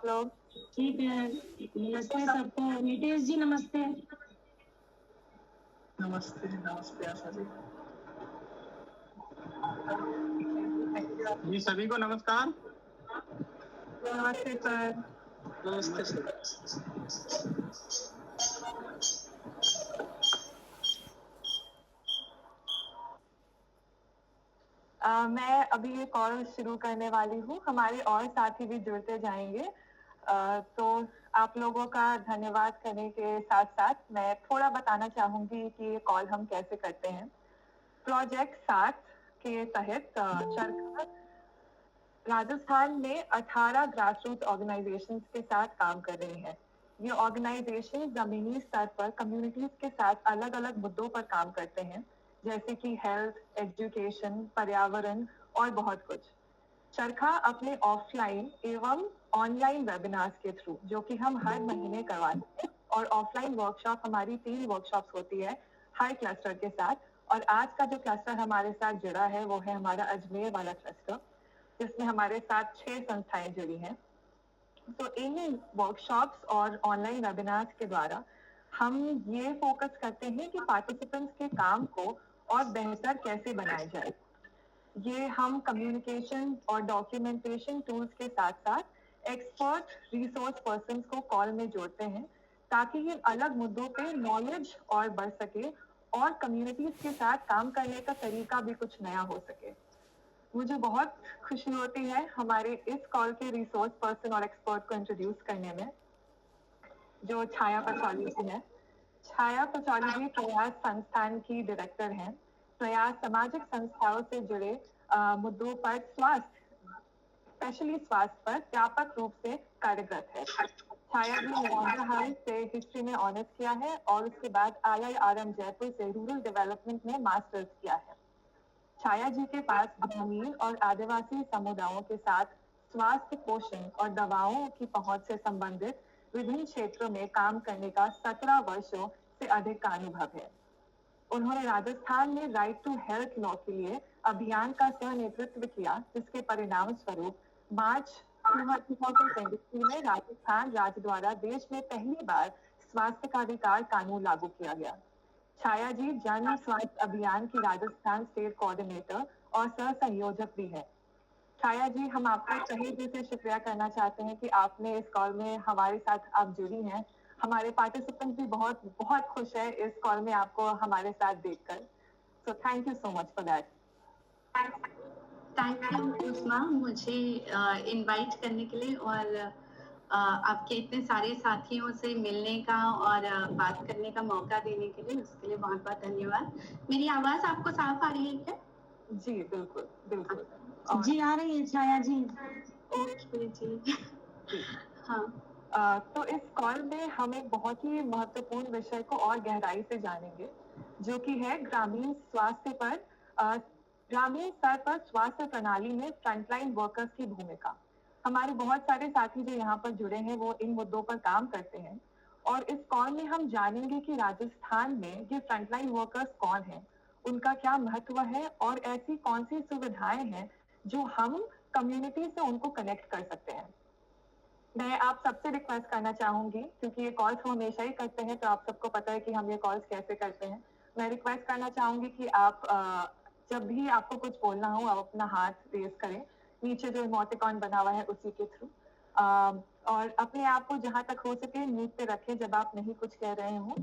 आप लोग? ठीक है। नमस्ते सबको। नितेश जी नमस्ते। नमस्ते नमस्ते आशा जी। जी सभी को नमस्कार। नमस्ते सर। नमस्ते सर। मैं अभी ये कॉल शुरू करने वाली हूँ। हमारे और साथी भी जुड़ते जाएंगे। तो आप लोगों का धन्यवाद करने के साथ साथ मैं थोड़ा बताना चाहूंगी कि ये कॉल हम कैसे करते हैं। प्रोजेक्ट 7 के तहत चरखा राजस्थान में 18 ग्रासरूट ऑर्गेनाइजेशंस के साथ काम कर रहे हैं। ये ऑर्गेनाइजेशन जमीनी स्तर पर कम्युनिटीज के साथ अलग अलग मुद्दों पर काम करते हैं, जैसे कि हेल्थ, एजुकेशन, पर्यावरण और बहुत कुछ। चरखा अपने ऑफलाइन एवं ऑनलाइन वेबिनार्स के थ्रू, जो कि हम हर महीने करवाते हैं, और ऑफलाइन वर्कशॉप, हमारी 3 वर्कशॉप्स होती है हर क्लस्टर के साथ। और आज का जो क्लस्टर हमारे साथ जुड़ा है वो है हमारा अजमेर वाला क्लस्टर, जिसमें हमारे साथ 6 संस्थाएं जुड़ी हैं। तो इन वर्कशॉप्स और ऑनलाइन वेबिनार्स के द्वारा हम ये फोकस करते हैं कि पार्टिसिपेंट्स के काम को और बेहतर कैसे बनाया जाए। ये हम कम्युनिकेशन और डॉक्यूमेंटेशन टूल्स के साथ साथ एक्सपर्ट रिसोर्स पर्सन्स को कॉल में जोड़ते हैं, ताकि ये अलग मुद्दों पे नॉलेज और बढ़ सके और कम्युनिटीज के साथ काम करने का तरीका भी कुछ नया हो सके। मुझे बहुत खुशी होती है हमारे इस कॉल के रिसोर्स पर्सन और एक्सपर्ट को इंट्रोड्यूस करने में, जो छाया पचौली जी है। छाया पचौली जी प्रयास संस्थान की डायरेक्टर हैं। प्रयास सामाजिक संस्थाओं से जुड़े मुद्दों पर स्वास्थ्य, स्पेशली स्वास्थ्य पर व्यापक रूप से कार्यरत है। छाया जी ने हाल से हिस्ट्री में ऑनर्स किया है और उसके बाद IIRM जयपुर से रूरल डेवलपमेंट में मास्टर्स किया है। छाया जी के पास ग्रामीण और आदिवासी समुदायों के साथ स्वास्थ्य, पोषण और दवाओं की पहुंच से संबंधित विभिन्न क्षेत्रों में काम करने का 17 वर्षों से अधिक का अनुभव है। उन्होंने राजस्थान में राइट टू हेल्थ लॉ के लिए अभियान का सह नेतृत्व किया, जिसके परिणाम स्वरूप मार्च 2023 में राजस्थान राज्य द्वारा देश में पहली बार स्वास्थ्य का अधिकार कानून लागू किया गया। छाया जी जन स्वास्थ्य अभियान की राजस्थान स्टेट कोऑर्डिनेटर और सह संयोजक भी है। छाया जी, हम आपका तहे दिल से शुक्रिया करना चाहते हैं कि आपने इस कॉल में हमारे साथ आप जुड़ी हैं। हमारे पार्टिसिपेंट भी बहुत बहुत खुश है इस कॉल में आपको हमारे साथ देखकर। So thank you so much for that. Thank you Usma, मुझे इनवाइट करने के लिए और आपके इतने सारे साथियों से मिलने का और बात करने का मौका देने के लिए, उसके लिए बहुत बहुत धन्यवाद। मेरी आवाज आपको साफ आ रही है क्या? जी बिल्कुल बिल्कुल। जी आ रही है छाया जी। ओके जी। हाँ, तो इस कॉल में हम एक बहुत ही महत्वपूर्ण विषय को और गहराई से जानेंगे, जो कि है ग्रामीण स्वास्थ्य पर ग्रामीण स्तर पर स्वास्थ्य प्रणाली में फ्रंटलाइन वर्कर्स की भूमिका। हमारे बहुत सारे साथी जो यहाँ पर जुड़े हैं वो इन मुद्दों पर काम करते हैं, और इस कॉल में हम जानेंगे कि राजस्थान में ये फ्रंटलाइन वर्कर्स कौन हैं, उनका क्या महत्व है और ऐसी कौन सी सुविधाएं हैं जो हम कम्युनिटी से उनको कनेक्ट कर सकते हैं। मैं आप सबसे रिक्वेस्ट करना चाहूंगी, क्योंकि ये कॉल्स हम हमेशा ही करते हैं तो आप सबको पता है कि हम ये कॉल्स कैसे करते हैं। मैं रिक्वेस्ट करना चाहूंगी कि आप जब भी आपको कुछ बोलना हो आप अपना हाथ रेज करें, नीचे जो इमोटिकॉन बना हुआ है उसी के थ्रू, और अपने आप को जहां तक हो सके म्यूट पे रखें जब आप नहीं कुछ कह रहे हो।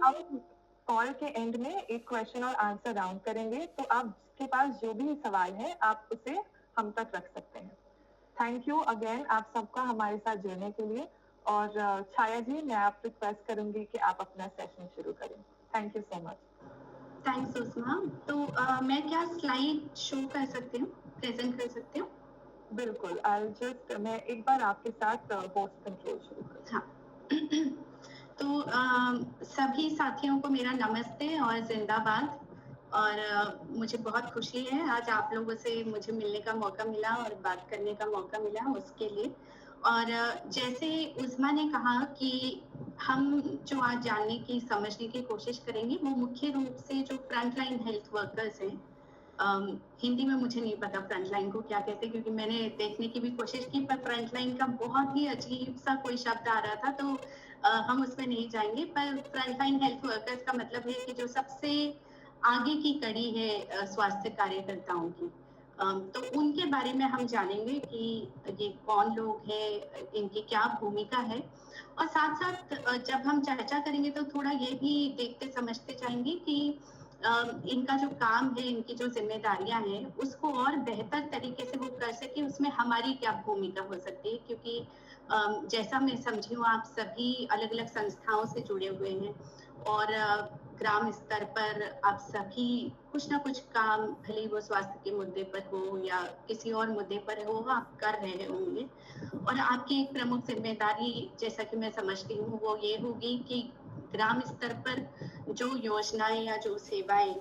हम कॉल के एंड में एक क्वेश्चन और आंसर राउंड करेंगे, तो आपके पास जो भी सवाल है आप उसे हम तक रख सकते हैं। थैंक यू अगेन आप सबका हमारे साथ जुड़ने के लिए। और छाया जी, मैं आप रिक्वेस्ट करूंगी कि आप अपना सेशन शुरू करें। Thank you so much. Thanks Usma. तो मैं क्या स्लाइड शो कर सकती हूँ, प्रेजेंट कर सकती हूँ? बिल्कुल, मैं एक बार आपके साथ होस्ट कंट्रोल शुरू करूँ। हाँ। तो सभी साथियों को मेरा नमस्ते और जिंदाबाद। और मुझे बहुत खुशी है आज आप लोगों से मुझे मिलने का मौका मिला और बात करने का मौका मिला, उसके लिए। और जैसे उस्मा ने कहा कि हम जो आज जानने की समझने की कोशिश करेंगे वो मुख्य रूप से जो फ्रंटलाइन हेल्थ वर्कर्स हैं हिंदी में मुझे नहीं पता फ्रंटलाइन को क्या कहते हैं, क्योंकि मैंने देखने की भी कोशिश की, पर फ्रंटलाइन का बहुत ही अजीब सा कोई शब्द आ रहा था, तो हम उसमें नहीं जाएंगे। पर फ्रंटलाइन हेल्थ वर्कर्स का मतलब है कि जो सबसे आगे की कड़ी है स्वास्थ्य कार्यकर्ताओं की। तो उनके बारे में हम जानेंगे कि ये कौन लोग हैं, इनकी क्या भूमिका है, और साथ साथ जब हम चर्चा करेंगे तो थोड़ा ये भी देखते समझते जाएंगे कि इनका जो काम है, इनकी जो जिम्मेदारियां हैं, उसको और बेहतर तरीके से वो कर सके, उसमें हमारी क्या भूमिका हो सकती है। क्योंकि जैसा मैं समझी हूँ, आप सभी अलग अलग संस्थाओं से जुड़े हुए हैं और ग्राम स्तर पर आप सभी कुछ ना कुछ काम, भले वो स्वास्थ्य के मुद्दे पर हो या किसी और मुद्दे पर हो, आप कर रहे होंगे। और आपकी एक प्रमुख जिम्मेदारी, जैसा कि मैं समझती हूँ, वो ये होगी कि ग्राम स्तर पर जो योजनाएं या जो सेवाएं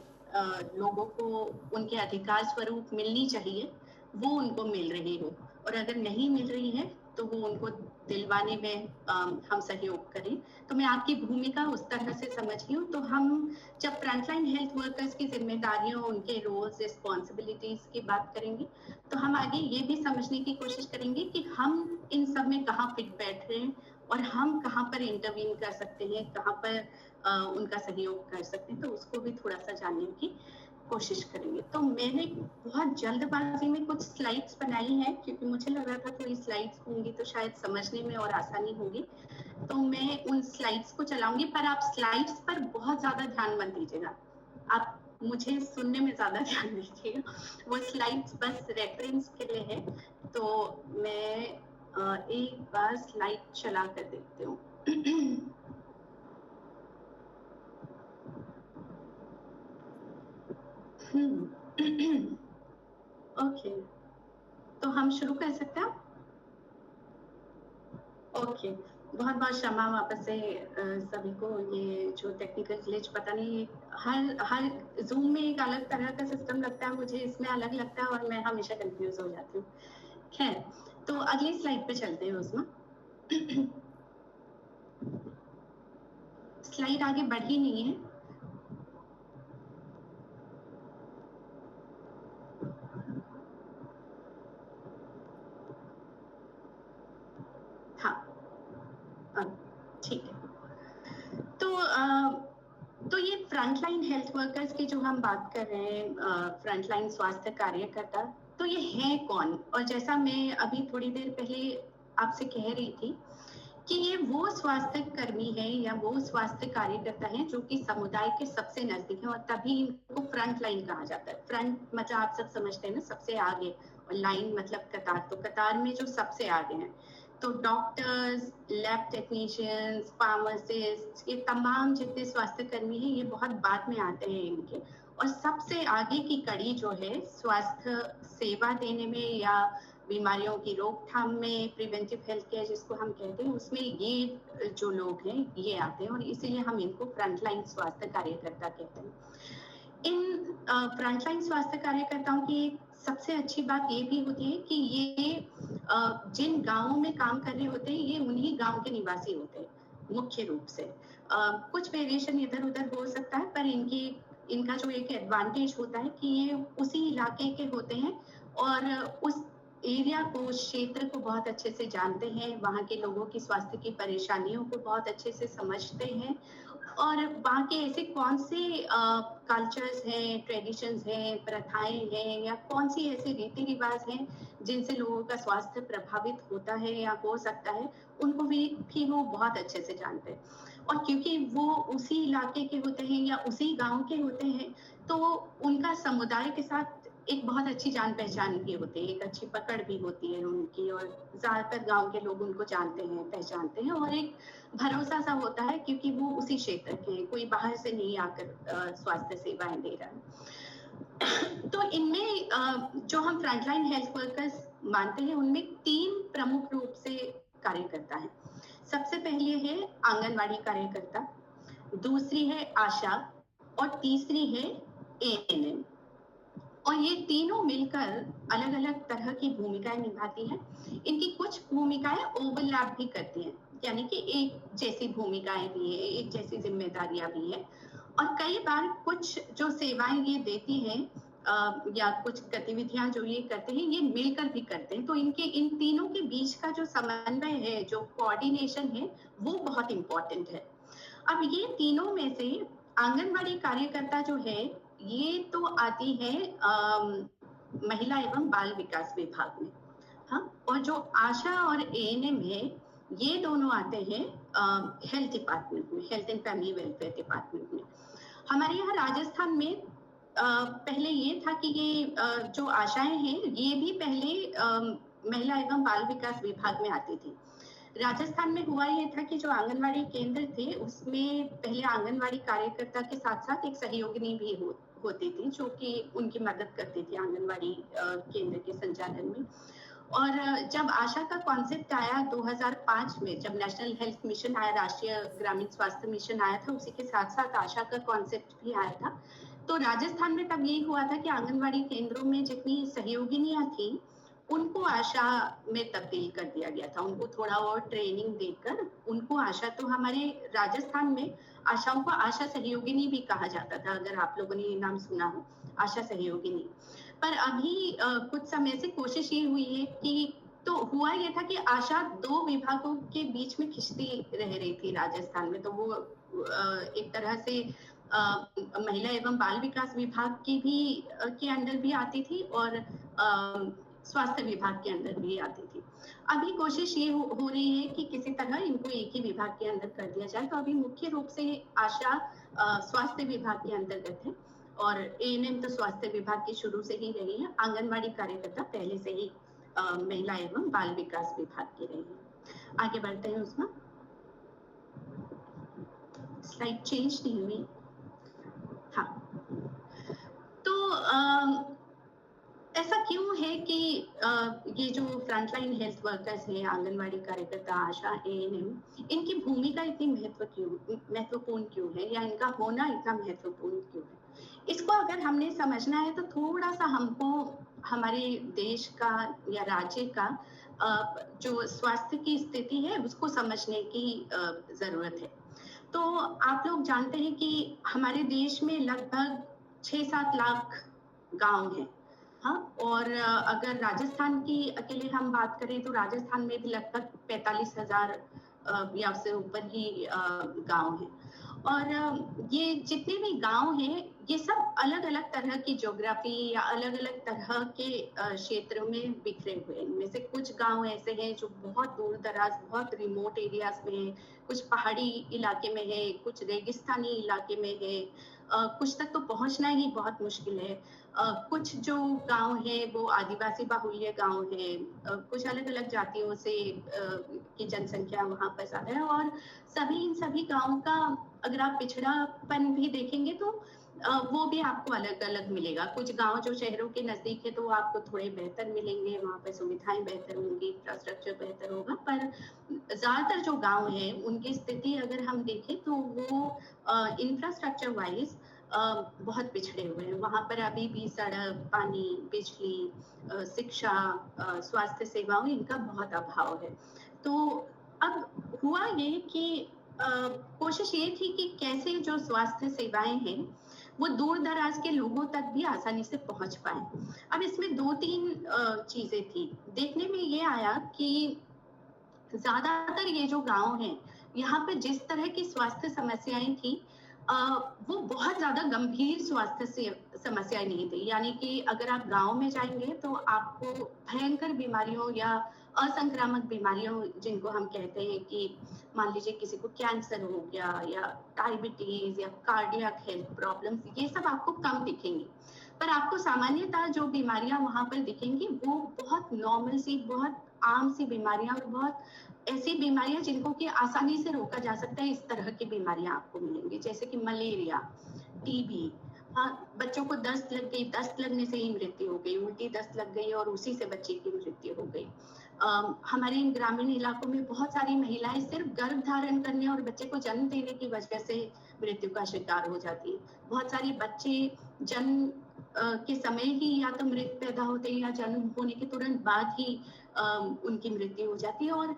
लोगों को उनके अधिकार स्वरूप मिलनी चाहिए, वो उनको मिल रही हो, और अगर नहीं मिल रही है तो वो उनको दिलवाने में हम सहयोग करें। तो मैं आपकी भूमिका उस तरह से समझी हूँ। तो हम जब फ्रंटलाइन हेल्थ वर्कर्स की जिम्मेदारियों, उनके रोल्स, रिस्पॉन्सिबिलिटीज की बात करेंगे, तो हम आगे ये भी समझने की कोशिश करेंगे कि हम इन सब में कहाँ फिट बैठ रहे हैं और हम कहाँ पर इंटरवीन कर सकते हैं, कहाँ पर उनका सहयोग कर सकते हैं। तो उसको भी थोड़ा सा जानने की कोशिश करेंगे। तो मैंने बहुत जल्दबाजी में कुछ स्लाइड्स बनाई हैं, क्योंकि मुझे लग रहा था थोड़ी स्लाइड्स होंगी तो शायद समझने में और आसानी होगी, तो मैं उन स्लाइड्स को चलाऊंगी। पर आप स्लाइड्स पर बहुत ज्यादा ध्यान मत दीजिएगा, आप मुझे सुनने में ज्यादा ध्यान दीजिएगा। वो स्लाइड्स बस रेफरेंस के लिए है। तो मैं एक बार स्लाइड चला कर देखती हूँ। ओके, तो हम शुरू कर सकते हैं। ओके, बहुत बहुत क्षमा वापस से सभी को। ये जो टेक्निकल ग्लिच, पता नहीं, हर जूम में एक अलग तरह का सिस्टम लगता है मुझे, इसमें अलग लगता है और मैं हमेशा कंफ्यूज हो जाती हूँ। खैर, तो अगली स्लाइड पे चलते हैं उसमें। स्लाइड आगे बढ़ी नहीं है। हाँ, ठीक है। तो ये फ्रंटलाइन हेल्थ वर्कर्स की जो हम बात कर रहे हैं, फ्रंटलाइन स्वास्थ्य कार्यकर्ता, तो ये है कौन? और जैसा मैं अभी थोड़ी देर पहले आपसे कह रही थी कि ये वो स्वास्थ्य कर्मी है या वो स्वास्थ्य कार्यकर्ता है जो कि समुदाय के सबसे नजदीक है, और तभी इनको फ्रंट लाइन कहा जाता है। फ्रंट मतलब आप सब समझते हैं ना, सबसे आगे, और लाइन मतलब कतार। तो कतार में जो सबसे आगे हैं, तो डॉक्टर्स, लैब टेक्नीशियंस, फार्मासिस्ट, ये तमाम जितने स्वास्थ्य कर्मी हैं, ये बहुत बाद में आते हैं इनके। और सबसे आगे की कड़ी जो है स्वास्थ्य सेवा देने में या बीमारियों की रोकथाम में, प्रिवेंटिव हेल्थ केयर जिसको हम कहते हैं, उसमें ये जो लोग हैं ये आते हैं, और इसीलिए हम इनको फ्रंटलाइन स्वास्थ्य कार्यकर्ता कहते हैं। इन फ्रंटलाइन स्वास्थ्य कार्यकर्ताओं की सबसे अच्छी बात ये भी होती है कि ये जिन गांवों में काम कर रहे होते हैं, ये उन्हीं गांव के निवासी होते हैं मुख्य रूप से। कुछ वेरिएशन इधर उधर हो सकता है, पर इनका जो एक एडवांटेज होता है कि ये उसी इलाके के होते हैं और उस एरिया को, उस क्षेत्र को बहुत अच्छे से जानते हैं, वहाँ के लोगों की स्वास्थ्य की परेशानियों को बहुत अच्छे से समझते हैं, और वहाँ के ऐसे कौन से कल्चर्स हैं, ट्रेडिशंस हैं, प्रथाएं हैं, या कौन सी ऐसे रीति रिवाज हैं जिनसे लोगों का स्वास्थ्य प्रभावित होता है या हो सकता है, उनको भी वो बहुत अच्छे से जानते हैं। और क्योंकि वो उसी इलाके के होते हैं या उसी गांव के होते हैं, तो उनका समुदाय के साथ एक बहुत अच्छी जान पहचान भी होती है, एक अच्छी पकड़ भी होती है उनकी, और ज्यादातर गांव के लोग उनको जानते हैं, पहचानते हैं, और एक भरोसा सा होता है क्योंकि वो उसी क्षेत्र के हैं, कोई बाहर से नहीं आकर स्वास्थ्य सेवाएं दे रहा है। तो इनमें जो हम फ्रंटलाइन हेल्थ वर्कर्स मानते हैं, उनमें 3 प्रमुख रूप से कार्यकर्ता हैं। सबसे पहले है आंगनवाड़ी कार्यकर्ता, दूसरी है आशा, और तीसरी है ANM। और ये तीनों मिलकर अलग अलग तरह की भूमिकाएं निभाती हैं। इनकी कुछ भूमिकाएं ओवरलैप भी करती हैं, यानी कि एक जैसी भूमिकाएं भी है, एक जैसी जिम्मेदारियां भी है, और कई बार कुछ जो सेवाएं ये देती हैं या कुछ गतिविधियां जो ये करते हैं ये मिलकर भी करते हैं। तो इन तीनों के बीच का जो समन्वय है, जो कोऑर्डिनेशन है, वो बहुत इम्पोर्टेंट है। अब ये तीनों में से आंगनबाड़ी कार्यकर्ता जो है ये तो आती है महिला एवं बाल विकास विभाग में, हाँ, और जो आशा और एएनएम है ये दोनों आते हैं हेल्थ डिपार्टमेंट में, health and family welfare department में। हमारे यहाँ राजस्थान में पहले ये था कि ये जो आशाएं हैं ये भी पहले महिला एवं बाल विकास विभाग में आती थी। राजस्थान में हुआ ये था कि जो आंगनवाड़ी केंद्र थे उसमें पहले आंगनवाड़ी कार्यकर्ता के साथ साथ एक सहयोगिनी भी होती थी जो कि उनकी मदद करती थी आंगनवाड़ी केंद्र के संचालन में। और जब आशा का कॉन्सेप्ट आया 2005 में, जब नेशनल हेल्थ मिशन आया, राष्ट्रीय ग्रामीण स्वास्थ्य मिशन आया था, उसी के साथ साथ आशा का कॉन्सेप्ट भी आया था। तो राजस्थान में तब यही हुआ था कि आंगनवाड़ी केंद्रों में जितनी सहयोगिनियां थी उनको आशा में तब्दील कर दिया गया था, उनको थोड़ा और ट्रेनिंग देकर उनको आशा, तो हमारे राजस्थान में आशाओं को आशा सहयोगिनी भी कहा जाता था, अगर आप लोगों ने ये नाम सुना हो, आशा सहयोगिनी। पर अभी कुछ समय से कोशिश ये हुई है कि, तो हुआ ये था कि आशा 2 विभागों के बीच में खिंचती रह रही थी राजस्थान में। तो वो एक तरह से महिला एवं बाल विकास विभाग की भी के अंदर भी आती थी और स्वास्थ्य विभाग के अंदर भी आती थी। अभी कोशिश ये हो रही है कि किसी तरह इनको एक ही विभाग के अंदर कर दिया जाए। तो अभी मुख्य रूप से आशा स्वास्थ्य विभाग के अंतर्गत है और एएनएम तो स्वास्थ्य विभाग की शुरू से ही रही है। आंगनबाड़ी कार्यकर्ता पहले से ही महिला एवं बाल विकास विभाग की रही है। आगे बढ़ते हैं। उसमें स्लाइड चेंज नहीं हुई। हाँ, तो ऐसा क्यों है कि ये जो फ्रंटलाइन हेल्थ वर्कर्स हैं, आंगनवाड़ी कार्यकर्ता, आशा, एएनएम, इनकी भूमिका इतनी महत्वपूर्ण क्यों है, या इनका होना इतना महत्वपूर्ण क्यों है? इसको अगर हमने समझना है तो थोड़ा सा हमको हमारे देश का या राज्य का जो स्वास्थ्य की स्थिति है उसको समझने की जरूरत है। तो आप लोग जानते हैं कि हमारे देश में लगभग 6-7 लाख गांव हैं, हाँ, और अगर राजस्थान की अकेले हम बात करें तो राजस्थान में भी लगभग 45,000 या उससे ऊपर ही गांव हैं। और ये जितने भी गांव हैं ये सब अलग अलग तरह की ज्योग्राफी या अलग अलग तरह के क्षेत्रों में बिखरे हुए हैं। इनमें से कुछ गांव ऐसे हैं जो बहुत दूर दराज, बहुत रिमोट एरियाज में है, कुछ पहाड़ी इलाके में है, कुछ रेगिस्तानी इलाके में है, कुछ तक तो पहुंचना ही बहुत मुश्किल है। कुछ जो गांव है वो आदिवासी बाहुल्य गांव है, कुछ अलग अलग जातियों से की जनसंख्या वहां पर ज्यादा है। और इन सभी गांवों का अगर आप पिछड़ापन भी देखेंगे तो वो भी आपको अलग अलग मिलेगा। कुछ गांव जो शहरों के नजदीक है तो आपको थोड़े बेहतर मिलेंगे, वहां पर सुविधाएं बेहतर होंगी, इंफ्रास्ट्रक्चर बेहतर होगा। पर ज्यादातर जो गांव है उनकी स्थिति अगर हम देखें तो वो इंफ्रास्ट्रक्चर वाइज बहुत पिछड़े हुए हैं। वहां पर अभी भी सड़क, पानी, बिजली, शिक्षा, स्वास्थ्य सेवाओं, इनका बहुत अभाव है। तो अब हुआ ये कि कोशिश ये थी कि कैसे जो स्वास्थ्य सेवाएं हैं वो दूर दराज के लोगों तक भी आसानी से पहुंच पाए। अब इसमें 2-3 चीजें थी। देखने में ये आया कि ज्यादातर ये जो गांव हैं यहाँ पे जिस तरह की स्वास्थ्य समस्याएं थी वो बहुत ज्यादा गंभीर स्वास्थ्य समस्याएं नहीं थी। यानी कि अगर आप गांव में जाएंगे तो आपको भयंकर बीमारियों या असंक्रामक बीमारियों, जिनको हम कहते हैं कि मान लीजिए किसी को कैंसर हो गया या डायबिटीज या कार्डियक हेल्थ प्रॉब्लम्स, ये सब आपको कम दिखेंगी। पर आपको सामान्यतः जो बीमारियां वहां पर दिखेंगी वो बहुत नॉर्मल सी, बहुत आम सी बीमारियां और बहुत ऐसी बीमारियां जिनको कि आसानी से रोका जा सकता है, इस तरह की बीमारियां आपको मिलेंगी। जैसे कि मलेरिया, टीबी, हाँ, बच्चों को दस्त लग गई, दस्त लगने से ही मृत्यु हो गई, उल्टी दस्त लग गई और उसी से बच्चे की मृत्यु हो गई। हमारे इन ग्रामीण इलाकों में बहुत सारी महिलाएं सिर्फ गर्भ धारण करने और बच्चे को जन्म देने की वजह से मृत्यु का शिकार हो जाती है। बहुत सारे बच्चे जन्म के समय ही या तो मृत पैदा होते हैं या जन्म होने के तुरंत बाद ही उनकी मृत्यु हो जाती है। और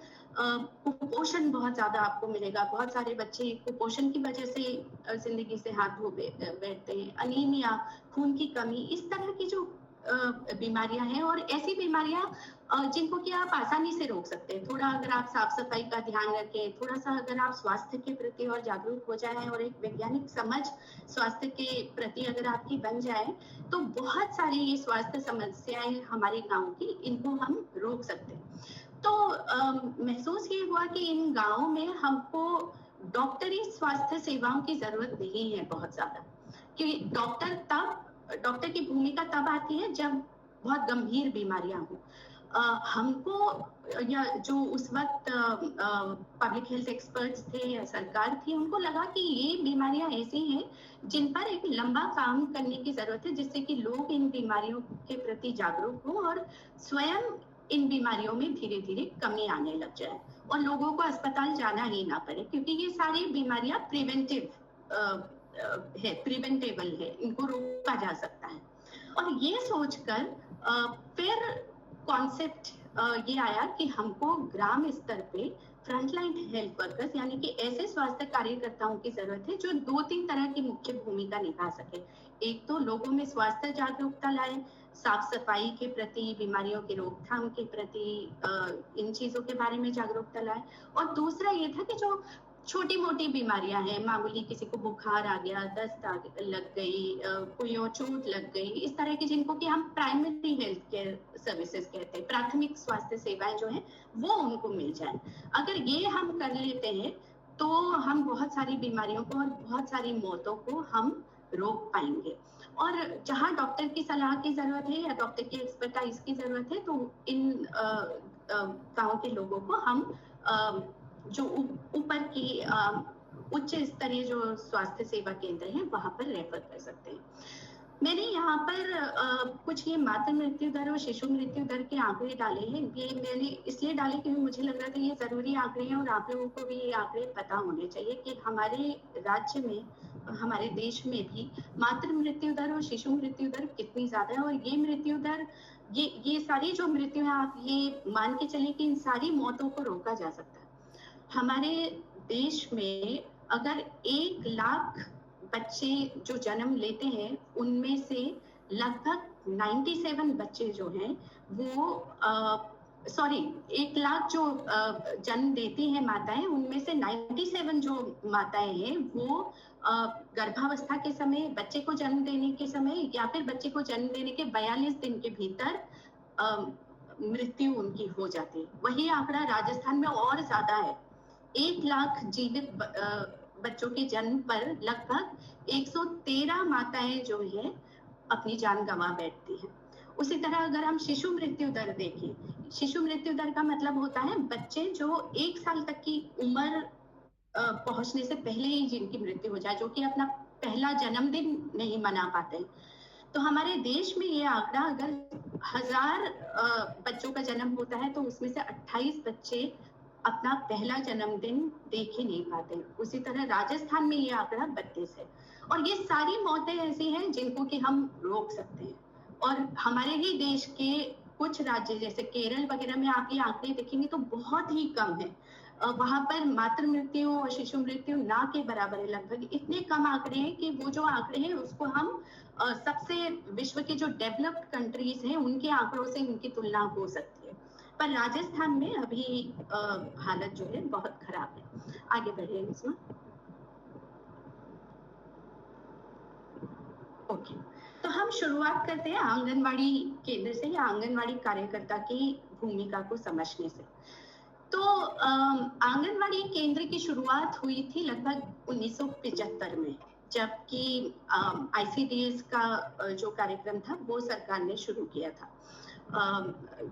कुपोषण बहुत ज्यादा आपको मिलेगा। बहुत सारे बच्चे कुपोषण की वजह से जिंदगी से हाथ धो बैठते हैं। अनीमिया, खून की कमी, इस तरह की जो बीमारियां हैं, और ऐसी बीमारियां जिनको कि आप आसानी से रोक सकते हैं। थोड़ा अगर आप साफ सफाई का ध्यान रखें, थोड़ा सा अगर आप स्वास्थ्य के प्रति और जागरूक हो जाएं और एक वैज्ञानिक समझ स्वास्थ्य के प्रति अगर आपकी बन जाए, तो बहुत सारी ये स्वास्थ्य समस्याएं हमारे गांव की, इनको हम रोक सकते हैं। तो महसूस ये हुआ कि इन गांवों में हमको डॉक्टरी स्वास्थ्य सेवाओं की जरूरत नहीं है बहुत ज्यादा, क्योंकि डॉक्टर की भूमिका तब आती है जब बहुत गंभीर बीमारियां हो। हमको, या जो उस वक्त पब्लिक हेल्थ एक्सपर्ट्स थे या सरकार थी, उनको लगा कि ये बीमारियां ऐसी हैं जिन पर एक लंबा काम करने की जरूरत है, जिससे कि लोग इन बीमारियों के प्रति जागरूक हो और स्वयं इन बीमारियों में धीरे धीरे कमी आने लग जाए और लोगों को अस्पताल जाना ही ना पड़े, क्योंकि ये सारी बीमारियां प्रिवेंटेबल है, इनको रोका जा सकता है। और ये सोचकर फिर कॉन्सेप्ट ये आया कि हमको ग्राम स्तर पे फ्रंटलाइन हेल्थ वर्कर्स, यानी कि ऐसे स्वास्थ्य कार्यकर्ताओं की जरूरत है जो 2-3 तरह की मुख्य भूमिका निभा सके। एक तो लोगों में स्वास्थ्य जागरूकता लाए, साफ सफाई के प्रति, बीमारियों की रोकथाम के प्रति, इन चीजों के बारे में जागरूकता लाए। और दूसरा ये था कि जो छोटी मोटी बीमारियां हैं, मामूली किसी को बुखार आ गया, दस्त लग गई, कोई और चोट लग गई, इस तरह की जिनको कि हम प्राइमरी हेल्थ केयर सर्विसेज कहते हैं, प्राथमिक स्वास्थ्य सेवाएं जो हैं वो उनको मिल जाए। अगर ये हम कर लेते हैं तो हम बहुत सारी बीमारियों को और बहुत सारी मौतों को हम रोक पाएंगे। और जहाँ डॉक्टर की सलाह की जरूरत है या डॉक्टर की एक्सपर्टाइज की जरूरत है, तो इन गाँव के लोगों को हम जो ऊपर की उच्च स्तरीय जो स्वास्थ्य सेवा केंद्र हैं वहां पर रेफर कर सकते हैं। मैंने यहाँ पर कुछ ये मातृ मृत्यु दर और शिशु मृत्यु दर के आंकड़े डाले हैं। ये मैंने इसलिए डाले क्योंकि मुझे लग रहा था ये जरूरी आंकड़े हैं और आप लोगों को भी ये आंकड़े पता होने चाहिए कि हमारे राज्य में, हमारे देश में भी मातृ मृत्यु दर और शिशु मृत्यु दर कितनी ज्यादा है। और ये मृत्यु दर, ये सारी जो मृत्यु है, आप ये मान के चलिए कि इन सारी मौतों को रोका जा सकता है। हमारे देश में अगर 1 लाख बच्चे जो जन्म लेते हैं, उनमें से लगभग 97 बच्चे जो हैं वो 1 लाख जो जन्म देती हैं माताएं, उनमें से 97 जो माताएं हैं वो गर्भावस्था के समय, बच्चे को जन्म देने के समय या फिर बच्चे को जन्म देने के 42 दिन के भीतर मृत्यु उनकी हो जाती है। वही आंकड़ा राजस्थान में और ज्यादा है। 1 लाख जीवित बच्चों के जन्म पर लगभग 113 माताएं जो हैं अपनी जान गंवा बैठती हैं। उसी तरह अगर हम शिशु मृत्यु दर देखें, शिशु मृत्यु दर का मतलब होता है बच्चे जो 1 साल तक की उम्र पहुंचने से पहले ही जिनकी मृत्यु हो जाए, जो कि अपना पहला जन्मदिन नहीं मना पाते। तो हमारे देश में ये आंकड़ा, अगर 1000 बच्चों का जन्म होता है तो उसमें से 28 बच्चे अपना पहला जन्मदिन देख ही नहीं पाते। उसी तरह राजस्थान में ये आंकड़ा 32 है। और ये सारी मौतें ऐसी हैं जिनको कि हम रोक सकते हैं। और हमारे ही देश के कुछ राज्य जैसे केरल वगैरह में आप ये आंकड़े देखेंगे तो बहुत ही कम है। वहां पर मातृ मृत्यु और शिशु मृत्यु ना के बराबर है। लगभग इतने कम आंकड़े हैं कि वो जो आंकड़े हैं उसको हम सबसे विश्व के जो डेवलप्ड कंट्रीज हैं उनके आंकड़ों से उनकी तुलना हो सकती है। पर राजस्थान में अभी हालत जो है बहुत खराब है। आगे बढ़िए इसमें। ओके, तो हम शुरुआत करते हैं आंगनवाड़ी केंद्र से या आंगनवाड़ी कार्यकर्ता की भूमिका को समझने से। तो आंगनवाड़ी केंद्र की शुरुआत हुई थी लगभग 1975 में, जबकि ICDS का जो कार्यक्रम था वो सरकार ने शुरू किया था,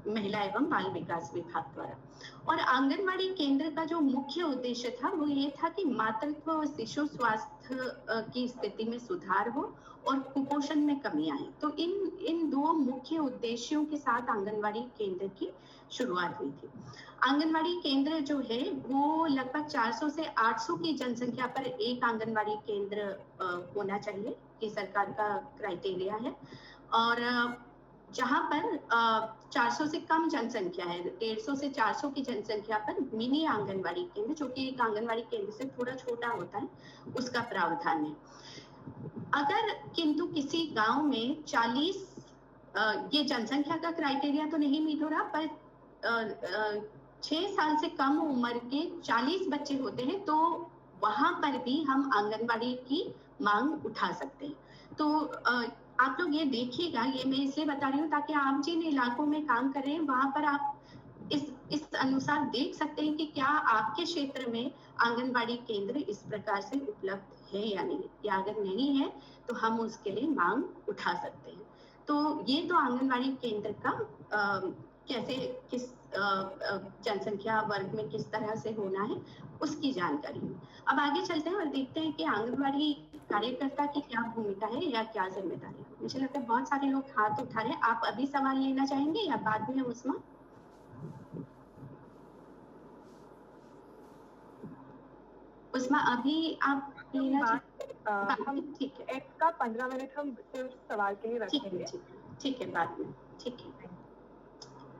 महिला एवं बाल विकास विभाग द्वारा। और आंगनवाड़ी केंद्र का जो मुख्य उद्देश्य था वो ये था कि मातृत्व और शिशु स्वास्थ्य की स्थिति में सुधार हो और कुपोषण में कमी आए। तो इन 2 मुख्य उद्देश्यों के साथ आंगनवाड़ी केंद्र की शुरुआत हुई थी। आंगनवाड़ी केंद्र जो है वो लगभग 400 से 800 की जनसंख्या पर एक आंगनवाड़ी केंद्र होना चाहिए, ये सरकार का क्राइटेरिया है। और जहाँ पर 400 से कम जनसंख्या है, 150 से 400 की जनसंख्या पर मिनी आंगनबाड़ी केंद्र, जो कि एक आंगनबाड़ी केंद्र से थोड़ा छोटा होता है, उसका प्रावधान है। अगर किंतु किसी गांव में 40 ये जनसंख्या का क्राइटेरिया तो नहीं मीट हो रहा, पर 6 साल से कम उम्र के 40 बच्चे होते हैं, तो वहां पर भी हम आंगनबाड़ी की मांग उठा सकते हैं। तो आप लोग ये देखिएगा, ये मैं इसलिए बता रही हूँ ताकि आप जिन इलाकों में काम कर रहे हैं वहां पर आप इस अनुसार देख सकते हैं कि क्या आपके क्षेत्र में आंगनबाड़ी केंद्र इस प्रकार से उपलब्ध है या नहीं, या अगर नहीं है तो हम उसके लिए मांग उठा सकते हैं। तो ये तो आंगनबाड़ी केंद्र का कैसे किस जनसंख्या वर्ग में किस तरह से होना है उसकी जानकारी। अब आगे चलते हैं और देखते हैं कि आंगनबाड़ी कार्यकर्ता की क्या भूमिका है या क्या जिम्मेदारी है। मुझे लगता है बहुत सारे लोग हाथ उठा रहे हैं। आप अभी सवाल लेना चाहेंगे या बाद में? उस्मा अभी आप लेना हम ठीक है, एक का 15 मिनट हम सिर्फ सवाल के लिए रखेंगे। ठीक है, बाद में। ठीक है।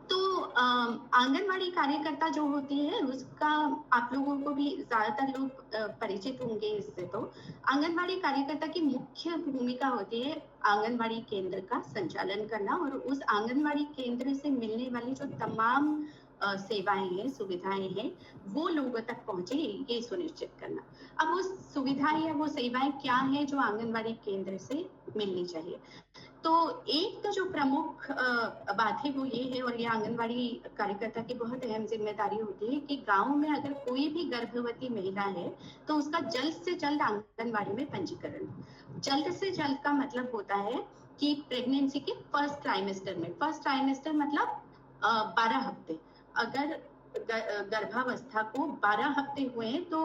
तो आंगनबाड़ी कार्यकर्ता जो होती है उसका आप लोगों को भी ज्यादातर लोग परिचित होंगे इससे। तो आंगनबाड़ी कार्यकर्ता की मुख्य भूमिका होती है आंगनबाड़ी केंद्र का संचालन करना और उस आंगनबाड़ी केंद्र से मिलने वाली जो तमाम सेवाएं हैं, सुविधाएं हैं, वो लोगों तक पहुंचे, ये सुनिश्चित करना। अब वो सुविधाएं या वो सेवाएं क्या है जो आंगनबाड़ी केंद्र से मिलनी चाहिए? तो एक तो जो प्रमुख बात है वो ये है, और ये आंगनबाड़ी कार्यकर्ता की बहुत अहम जिम्मेदारी होती है कि गांव में अगर कोई भी गर्भवती महिला है तो उसका जल्द से जल्द आंगनबाड़ी में पंजीकरण। जल्द से जल्द का मतलब होता है कि प्रेगनेंसी के फर्स्ट ट्राइमेस्टर में, फर्स्ट ट्राइमेस्टर मतलब 12 हफ्ते, अगर गर्भावस्था को 12 हफ्ते हुए हैं तो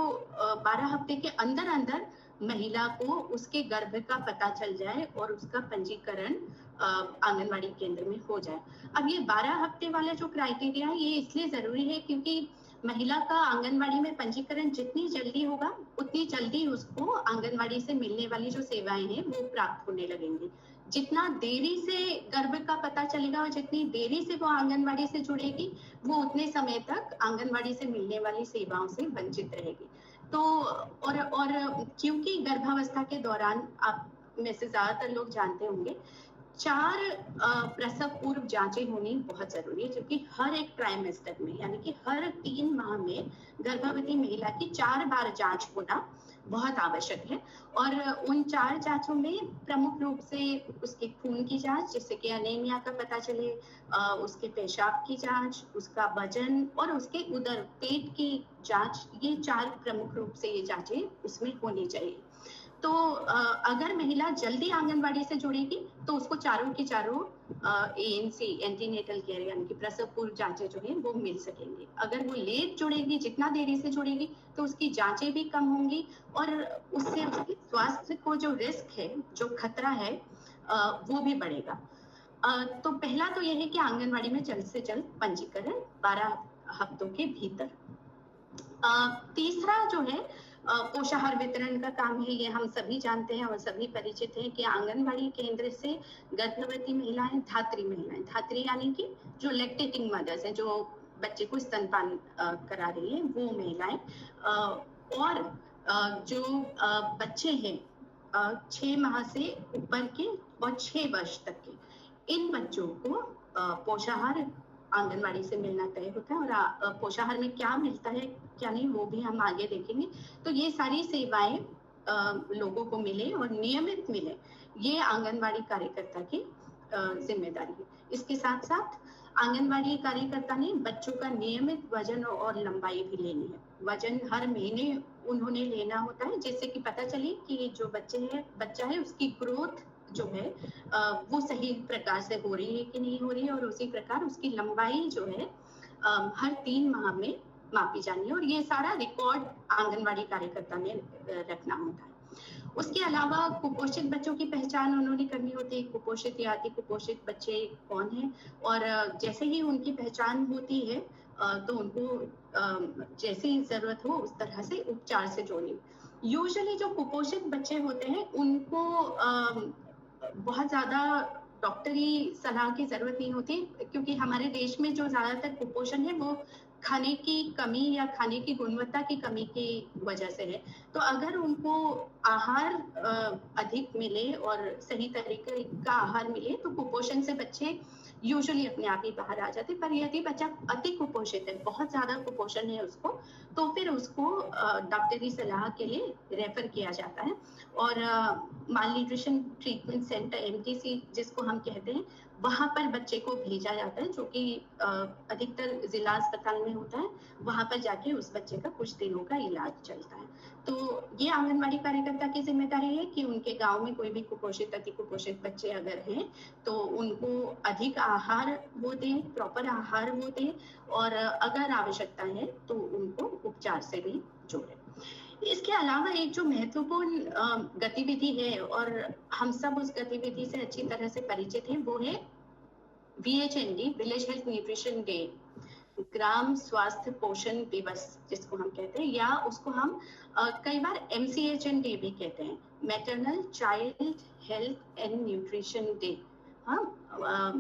12 हफ्ते के अंदर अंदर महिला को उसके गर्भ का पता चल जाए और उसका पंजीकरण आंगनबाड़ी केंद्र में हो जाए। अब ये 12 हफ्ते वाला जो क्राइटेरिया है ये इसलिए जरूरी है क्योंकि महिला का आंगनबाड़ी में पंजीकरण जितनी जल्दी होगा उतनी जल्दी उसको आंगनबाड़ी से मिलने वाली जो सेवाएं हैं वो प्राप्त होने लगेंगी। जितना देरी से गर्भ का पता चलेगा और जितनी देरी से वो आंगनबाड़ी से जुड़ेगी वो उतने समय तक आंगनबाड़ी से मिलने वाली सेवाओं से वंचित रहेगी। तो और क्योंकि गर्भावस्था के दौरान आप में से ज्यादातर लोग जानते होंगे 4 प्रसव पूर्व जांचें होनी बहुत जरूरी है, क्योंकि हर एक ट्राइमेस्टर में यानी कि हर 3 माह में गर्भवती महिला की 4 बार जांच होना बहुत आवश्यक है। और उन 4 जांचों में प्रमुख रूप से उसके खून की जांच जिससे कि अनीमिया का पता चले, उसके पेशाब की जांच, उसका वजन और उसके उदर पेट की जांच, ये 4 प्रमुख रूप से ये जांचें उसमें होनी चाहिए। तो अगर महिला जल्दी आंगनबाड़ी से जुड़ेगी तो उसको चारों की चारों एएनसी एंटीनेटल केयर यानी कि प्रसव पूर्व जांचें जो है वो मिल सकेंगी। अगर वो लेट जुड़ेगी, जितना देरी से जुड़ेगी तो उसकी जांचें भी कम होंगी और उससे उसके स्वास्थ्य को जो रिस्क है, जो खतरा है वो भी बढ़ेगा। तो पहला तो यह है कि आंगनबाड़ी में जल्द से जल्द पंजीकरण 12 हफ्तों के भीतर। तीसरा जो है पोषाहार वितरण का काम है। ये हम सभी जानते हैं और सभी परिचित हैं कि आंगनबाड़ी केंद्र से गर्भवती महिलाएं, धात्री यानी कि जो लैक्टेटिंग मदर्स हैं, जो बच्चे को स्तनपान करा रही है, वो महिलाएं और जो बच्चे हैं 6 माह से ऊपर के और 6 वर्ष तक के, इन बच्चों को पोषाहार आंगनबाड़ी से मिलना तय होता है। और पोषाहार में क्या मिलता है क्या नहीं वो भी हम आगे देखेंगे। तो ये सारी सेवाएं लोगों को मिले और नियमित मिले, ये आंगनबाड़ी कार्यकर्ता की जिम्मेदारी है। इसके साथ साथ आंगनबाड़ी कार्यकर्ता ने बच्चों का नियमित वजन और लंबाई भी लेनी है। वजन हर महीने उन्होंने लेना होता है जिससे कि पता चले कि जो बच्चा है उसकी ग्रोथ जो है वो सही प्रकार से हो रही है कि नहीं हो रही है, और उसी प्रकार उसकी लंबाई जो है हर 3 माह में मापी जानी है। और ये सारा रिकॉर्ड आंगनबाड़ी कार्यकर्ता ने रखना होता है। उसके अलावा कुपोषित बच्चों की पहचान उन्होंने करनी होती है। कुपोषित या अति कुपोषित बच्चे कौन हैं, और जैसे ही उनकी पहचान होती है तो उनको जैसी जरूरत हो उस तरह से उपचार से जोड़नी। यूजुअली जो कुपोषित बच्चे होते हैं उनको बहुत ज्यादा डॉक्टरी सलाह की जरूरत नहीं होती, क्योंकि हमारे देश में जो ज्यादातर कुपोषण है वो खाने की कमी या खाने की गुणवत्ता की कमी की वजह से है। तो अगर उनको आहार अधिक मिले और सही तरीके का आहार मिले तो कुपोषण से बच्चे यूजुअली अपने आप ही बाहर आ जाते। पर यदि बच्चा अति कुपोषित है, बहुत ज्यादा कुपोषण है उसको, तो फिर उसको डॉक्टरी सलाह के लिए रेफर किया जाता है। और माल न्यूट्रिशन ट्रीटमेंट सेंटर MTC जिसको हम कहते हैं, वहां पर बच्चे को भेजा जाता है, जो कि अधिकतर जिला अस्पताल में होता है। वहां पर जाके उस बच्चे का कुछ दिनों का इलाज चलता है। तो ये आंगनबाड़ी कार्यकर्ता की जिम्मेदारी है कि उनके गांव में कोई भी कुपोषित अति कुपोषित बच्चे अगर हैं तो उनको अधिक आहार वो दें, प्रॉपर आहार वो दें, और अगर आवश्यकता है तो उनको उपचार से भी जोड़ें। इसके अलावा एक जो महत्वपूर्ण गतिविधि है और हम सब उस गतिविधि से अच्छी तरह से परिचित हैं, वो है VHND, village health nutrition day, ग्राम स्वास्थ्य पोषण दिवस जिसको हम कहते हैं, या उसको हम कई बार MCHN डे भी कहते हैं, maternal child health and nutrition day. हाँ,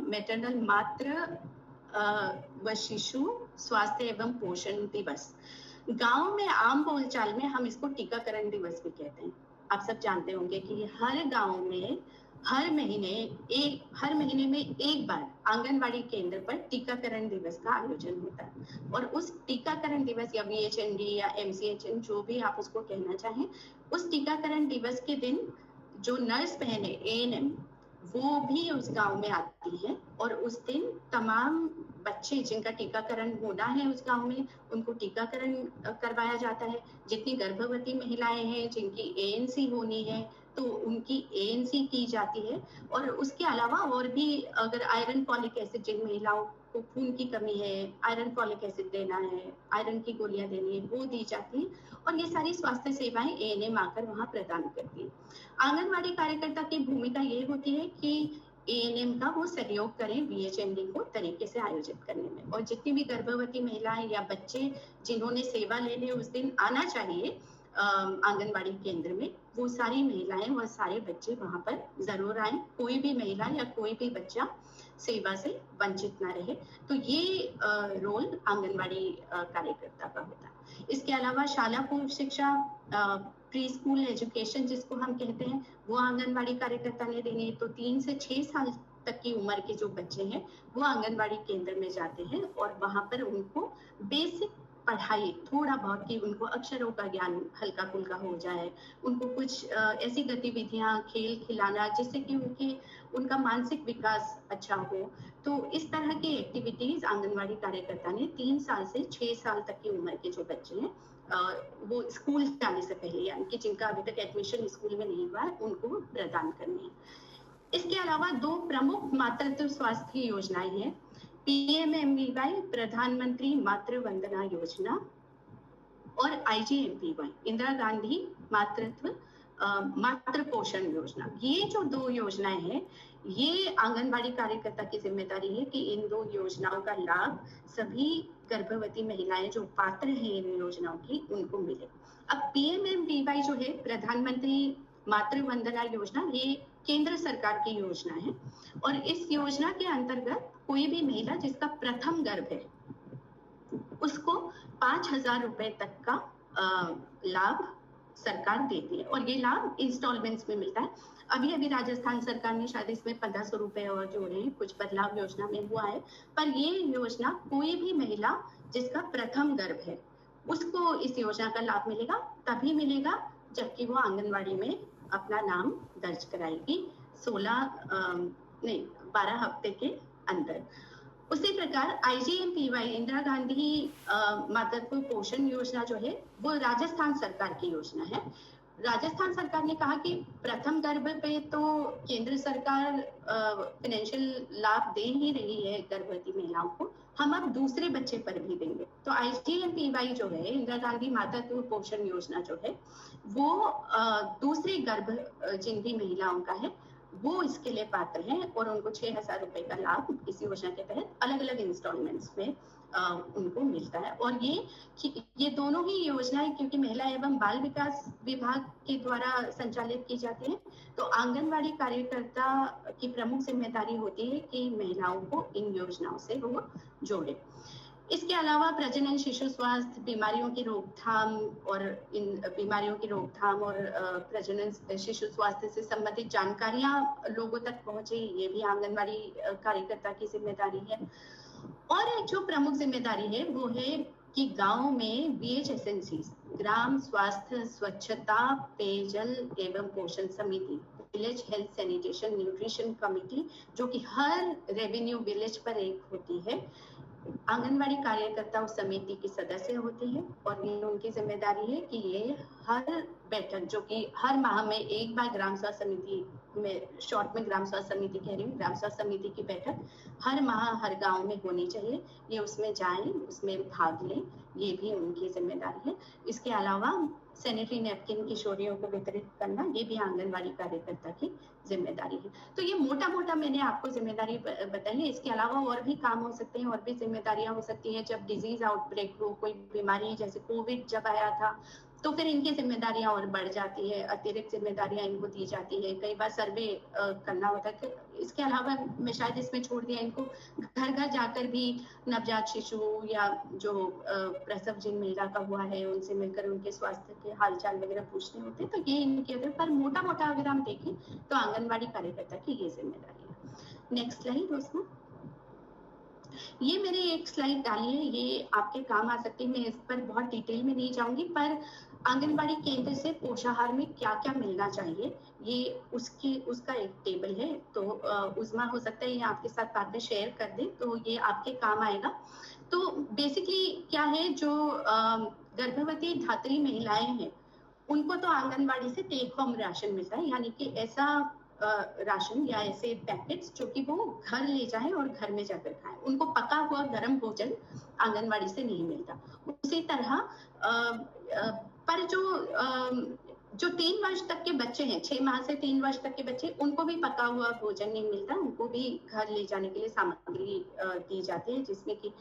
मैटरनल मातृ व शिशु स्वास्थ्य एवं पोषण दिवस। गांव में आम बोलचाल में हम इसको टीकाकरण दिवस भी कहते हैं। आप सब जानते होंगे कि हर गांव में हर महीने में एक बार आंगनबाड़ी केंद्र पर टीकाकरण दिवस का आयोजन होता है। और उस टीकाकरण दिवस या VHND या MCHN जो भी आप उसको कहना चाहें, उस टीकाकरण दिवस के दिन जो नर्स बहनें ANM वो भी उस गांव में आती हैं, और उस दिन तमाम बच्चे जिनका टीकाकरण होना है उस गांव में, उनको टीकाकरण करवाया जाता है। जितनी गर्भवती महिलाएं हैं जिनकी ANC होनी है तो उनकी ANC की जाती है। और उसके अलावा और भी अगर आयरन फॉलिक एसिड, जिन महिलाओं को खून की कमी है, आयरन फॉलिक एसिड देना है, आयरन की गोलियां देनी है, वो दी जाती है। और ये सारी स्वास्थ्य सेवाएं ANM आकर वहां प्रदान करती है। आंगनबाड़ी कार्यकर्ता की भूमिका ये होती है कि ANM का वो सहयोग करें VHND को तरीके से आयोजित करने में। और जितनी भी गर्भवती महिलाएं या बच्चे जिन्होंने सेवा लेने उस दिन आना चाहिए आंगनबाड़ी केंद्र में, वो सारी महिलाएं व सारे बच्चे वहां पर जरूर आए। कोई भी महिला या कोई भी बच्चा सेवा से वंचित ना रहे। तो ये रोल आंगनबाड़ी कार्यकर्ता का होता है। इसके अलावा शाला पूर्व शिक्षा, प्री स्कूल एजुकेशन जिसको हम कहते हैं, वो आंगनबाड़ी कार्यकर्ता ने देनी है। तो 3 से 6 साल तक की उम्र के जो बच्चे हैं वो आंगनबाड़ी केंद्र में जाते हैं, और वहां पर उनको बेसिक पढ़ाई, थोड़ा बहुत कि उनको अक्षरों का ज्ञान हल्का फुल्का हो जाए, उनको कुछ ऐसी गतिविधियां, खेल खिलाना जिससे कि उनका मानसिक विकास अच्छा हो। तो इस तरह की एक्टिविटीज आंगनबाड़ी कार्यकर्ता ने 3 साल से 6 साल तक की उम्र के जो बच्चे हैं वो स्कूल जाने से पहले, यानी कि जिनका अभी तक एडमिशन स्कूल में नहीं हुआ है, उनको प्रदान करनी है। इसके अलावा 2 प्रमुख मातृत्व स्वास्थ्य योजनाएं हैं, PMMVY प्रधानमंत्री मातृ वंदना योजना और IGMPY इंदिरा गांधी मातृ पोषण योजना। ये जो 2 योजनाएं हैं, ये आंगनबाड़ी कार्यकर्ता की जिम्मेदारी है कि इन 2 योजनाओं का लाभ सभी गर्भवती महिलाएं जो पात्र हैं इन योजनाओं की, उनको मिले। अब PMMVY जो है, प्रधानमंत्री मातृ वंदना योजना, ये केंद्र सरकार की योजना है। और इस योजना के अंतर्गत कोई भी महिला जिसका प्रथम गर्भ है उसको 5,000 रुपए तक का लाभ सरकार देती है, और ये लाभ इंस्टॉलमेंट्स में मिलता है। अभी राजस्थान सरकार ने शायद इसमें 1,500 रुपए और जोड़े हैं, कुछ बदलाव योजना में हुआ है। पर ये योजना कोई भी महिला जिसका प्रथम गर्भ है उसको इस योजना का लाभ मिलेगा, तभी मिलेगा जबकि वो आंगनबाड़ी में अपना नाम दर्ज कराएगी 12 हफ्ते के अंदर। उसी प्रकार IGMPY इंदिरा गांधी मातृत्व पोषण योजना जो है, वो राजस्थान सरकार की योजना है। राजस्थान सरकार ने कहा कि प्रथम गर्भ पे तो केंद्र सरकार फाइनेंशियल लाभ दे ही रही है गर्भवती महिलाओं को, हम अब दूसरे बच्चे पर भी देंगे। तो IGMPY जो है, इंदिरा गांधी मातृत्व पोषण योजना जो है, वो दूसरे गर्भ जिन भी महिलाओं का है वो इसके लिए पात्र हैं, और उनको 6,000 रुपए का लाभ इस योजना के तहत अलग अलग इंस्टॉलमेंट्स में उनको मिलता है। और ये दोनों ही योजनाएं क्योंकि महिला एवं बाल विकास विभाग के द्वारा संचालित की जाती है, तो आंगनवाड़ी कार्यकर्ता की प्रमुख जिम्मेदारी होती है कि महिलाओं को इन योजनाओं से वो जोड़े। इसके अलावा प्रजनन, शिशु स्वास्थ्य, बीमारियों की रोकथाम और इन बीमारियों की रोकथाम और प्रजनन शिशु स्वास्थ्य से संबंधित जानकारियां लोगों तक पहुंचे, ये भी आंगनवाड़ी कार्यकर्ता की जिम्मेदारी है। और एक जो प्रमुख जिम्मेदारी है वो है कि गांव में VHSNC, ग्राम स्वास्थ्य स्वच्छता पेयजल एवं पोषण समिति, village health sanitation nutrition committee, जो कि हर रेवेन्यू विलेज पर एक होती है, आंगनवाड़ी कार्यकर्ता उस समिति की सदस्य होती है। और ये उनकी जिम्मेदारी है कि ये हर बैठक, जो कि हर माह में एक बार ग्राम स्वास्थ्य समिति में, शॉर्ट में ग्राम स्वास्थ्य समिति कह रही हूँ, ग्राम स्वास्थ्य समिति की बैठक हर माह हर गांव में होनी चाहिए। ये उसमें जाएं, उसमें भाग लें, ये भी उनकी जिम्मेदारी है। इसके अलावा सैनिटरी नैपकिन किशोरियों को वितरित करना, ये भी आंगनवाड़ी कार्यकर्ता की जिम्मेदारी है। तो ये मोटा मोटा मैंने आपको जिम्मेदारी बताई है। इसके अलावा और भी काम हो सकते हैं, और भी जिम्मेदारियां हो सकती हैं। जब डिजीज आउटब्रेक हो, कोई बीमारी जैसे कोविड जब आया था, तो फिर इनकी जिम्मेदारियां और बढ़ जाती है, अतिरिक्त जिम्मेदारियां इनको दी जाती है। कई बार सर्वे करना होता है। इसके अलावा मैं शायद इसमें छोड़ दिया, इनको घर घर जाकर भी नवजात शिशु या जो प्रसव जिन महिला का हुआ है उनसे मिलकर उनके स्वास्थ्य के हालचाल वगैरह पूछने होते हैं। तो ये इनके अंदर, पर मोटा मोटा अगर हम देखें तो आंगनवाड़ी कार्यकर्ता की ये जिम्मेदारी है। नेक्स्ट स्लाइड दोस्तों। ये मैंने एक स्लाइड डाली है, ये आपके काम आ सकती है। मैं इस पर बहुत डिटेल में नहीं जाऊंगी, पर आंगनबाड़ी केंद्र से पोषाहार में क्या क्या मिलना चाहिए, ये उसका एक टेबल है। तो उस्मा हो सकता है ये आपके साथ बाद में शेयर कर दे, तो ये आपके काम आएगा। तो बेसिकली क्या है, जो गर्भवती धात्री महिलाएं हैं उनको तो आंगनबाड़ी से टेक होम राशन मिलता है, यानी कि ऐसा राशन या ऐसे पैकेट्स जो कि वो घर ले जाएं और घर में जाकर खाएं। उनको पका हुआ गर्म भोजन आंगनबाड़ी से नहीं मिलता। उसी तरह पर जो 3 वर्ष तक के बच्चे हैं, 6 माह से 3 वर्ष तक के बच्चे, उनको भी पका हुआ भोजन नहीं मिलता। उनको भी घर ले जाने के लिए सामग्री दी जाती है, जिसमें कि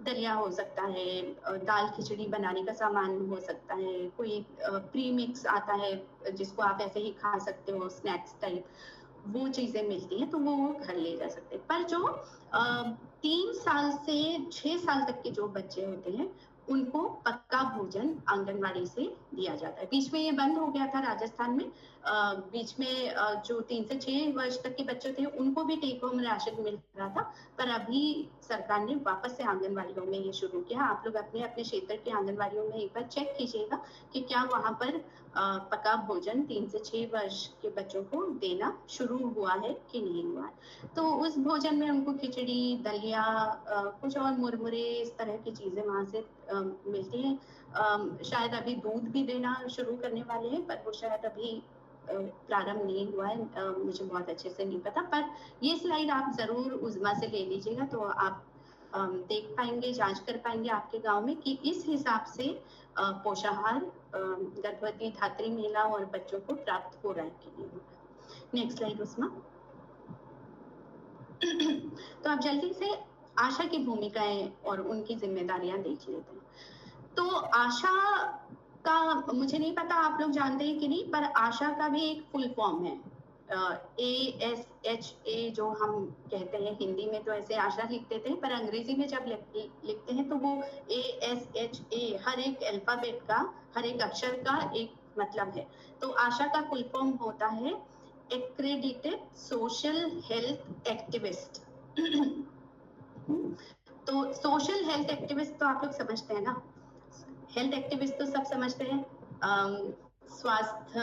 दलिया हो सकता है, दाल खिचड़ी बनाने का सामान हो सकता है, कोई प्री मिक्स आता है जिसको आप ऐसे ही खा सकते हो स्नैक्स टाइप, वो चीजें मिलती हैं, तो वो घर ले जा सकते हैं। पर जो 3 साल से 6 साल तक के जो बच्चे होते हैं उनको पक्का भोजन आंगनवाड़ी से दिया जाता है। बीच में ये बंद हो गया था राजस्थान में। बीच में जो 3 से 6 वर्ष तक के बच्चे थे उनको भी टेक होम राशन मिल रहा था, पर अभी सरकार ने वापस से आंगनवाड़ियों में ये शुरू किया। आप लोग अपने अपने क्षेत्र के आंगनवाड़ियों में एक बार चेक कीजिएगा कि क्या वहाँ पर पका भोजन 3 से 6 वर्ष के बच्चों को देना शुरू हुआ है कि नहीं हुआ है। तो उस भोजन में उनको खिचड़ी, दलिया, कुछ और मुरमुरे, इस तरह की चीजें वहाँ से मिलती हैं। शायद अभी दूध भी देना शुरू करने वाले हैं, पर वो शायद अभी प्रारंभ नहीं हुआ है, मुझे बहुत अच्छे से नहीं पता। पर ये स्लाइड आप जरूर उस्मा से ले लीजिएगा, तो आप देख पाएंगे, जांच कर पाएंगे आपके गांव में कि इस हिसाब से पोषाहार गर्भवती धात्री महिला और बच्चों को प्राप्त हो रहा है कि नहीं हो रहा। Next slide Usma. तो आप जल्दी से आशा की भूमिकाएं और उनकी जिम्मेदारियां देख लेते हैं। तो आशा का मुझे नहीं पता आप लोग जानते हैं कि नहीं, पर आशा का भी एक फुल फॉर्म है। ASHA जो हम कहते हैं, हिंदी में तो ऐसे आशा लिख देते हैं, पर अंग्रेजी में जब लिखते हैं तो वो ASHA हर एक अल्फाबेट का, हर एक अक्षर का एक मतलब है। तो आशा का फुल फॉर्म होता है एक्रेडिटेड सोशल हेल्थ एक्टिविस्ट। तो सोशल हेल्थ एक्टिविस्ट तो आप लोग समझते हैं ना, हेल्थ एक्टिविस्ट तो सब समझते हैं। स्वास्थ्य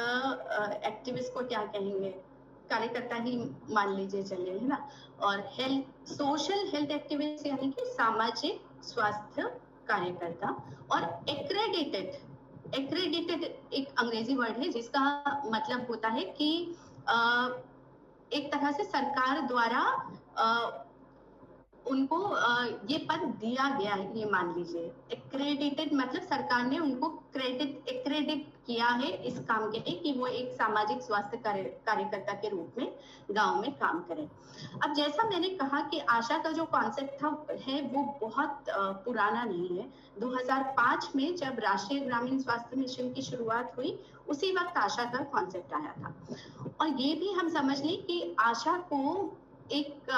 एक्टिविस्ट को क्या कहेंगे, कार्यकर्ता ही मान लीजिए चलिए, है ना। और हेल्थ, सोशल हेल्थ एक्टिविस्ट यानी कि सामाजिक स्वास्थ्य कार्यकर्ता। और एक्रेडिटेड एक अंग्रेजी वर्ड है जिसका मतलब होता है कि एक तरह से सरकार द्वारा उनको ये पद दिया गया है, ये मान लीजिए एक्रेडिटेड, मतलब सरकार ने उनको एक्रेडिट किया है इस काम के लिए कि वो एक सामाजिक स्वास्थ्य कार्यकर्ता के रूप में गांव में काम करें। अब जैसा मैंने कहा कि आशा का जो कॉन्सेप्ट था है वो बहुत पुराना नहीं है। 2005 में जब राष्ट्रीय ग्रामीण स्वास्थ्य मिशन की शुरुआत हुई, उसी वक्त आशा का कॉन्सेप्ट आया था। और ये भी हम समझ लें कि आशा को एक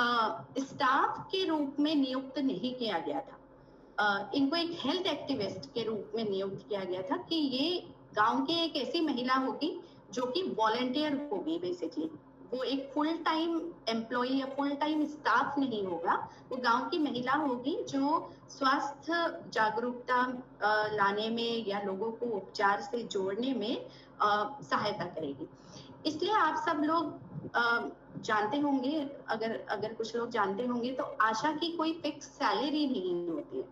स्टाफ के रूप में नियुक्त नहीं किया गया था। इनको एक हेल्थ एक्टिविस्ट के रूप में नियुक्त किया गया था कि ये गांव की एक ऐसी महिला होगी जो कि वॉलंटियर होगी। बेसिकली वो एक फुल टाइम एम्प्लॉय या फुल टाइम स्टाफ नहीं होगा, वो गांव की महिला होगी जो स्वास्थ्य जागरूकता लाने में या लोगों को उपचार से जोड़ने में सहायता करेगी। इसलिए आप सब लोग जानते होंगे, अगर कुछ लोग जानते होंगे तो आशा की कोई फिक्स सैलरी नहीं होती है।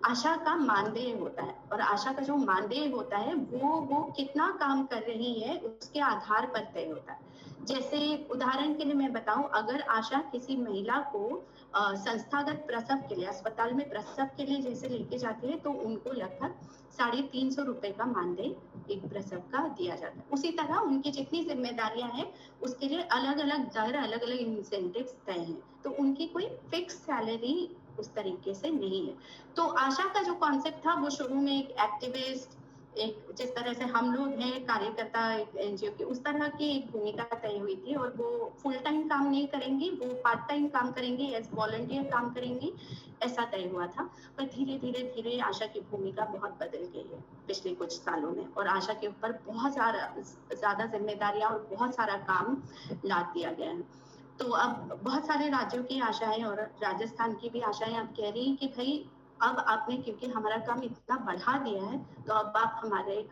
आशा का मानदेय होता है, और आशा का जो मानदेय होता है वो कितना काम कर रही है उसके आधार पर तय होता है। जैसे उदाहरण के लिए मैं बताऊं, अगर आशा किसी महिला को संस्थागत प्रसव के लिए अस्पताल में प्रसव के लिए जैसे लेके जाती है, तो उनको लगभग 350 रुपए का मानदेय एक प्रसव का दिया जाता है। उसी तरह उनकी जितनी जिम्मेदारियां हैं उसके लिए अलग अलग दर, अलग अलग इंसेंटिव्स तय हैं, तो उनकी कोई फिक्स सैलरी उस तरीके से नहीं है। तो आशा का जो कॉन्सेप्ट था वो शुरू में एक एक्टिविस्ट, एक जिस तरह से हम लोग हैं कार्यकर्ता एनजीओ की, उस तरह की एक भूमिका तय हुई थी। और वो फुल टाइम काम नहीं करेंगी, वो पार्ट टाइम काम करेंगी, एज वॉलंटियर काम करेंगी, ऐसा तय हुआ था। पर धीरे धीरे आशा की भूमिका बहुत बदल गई है पिछले कुछ सालों में, और आशा के ऊपर बहुत ज्यादा जिम्मेदारियां और बहुत सारा काम लाद दिया गया है। तो अब बहुत सारे राज्यों की आशाएं और राजस्थान की भी आशाएं अब कह रही हैं कि भाई अब आपने क्योंकि हमारा काम इतना बढ़ा दिया है, तो अब आप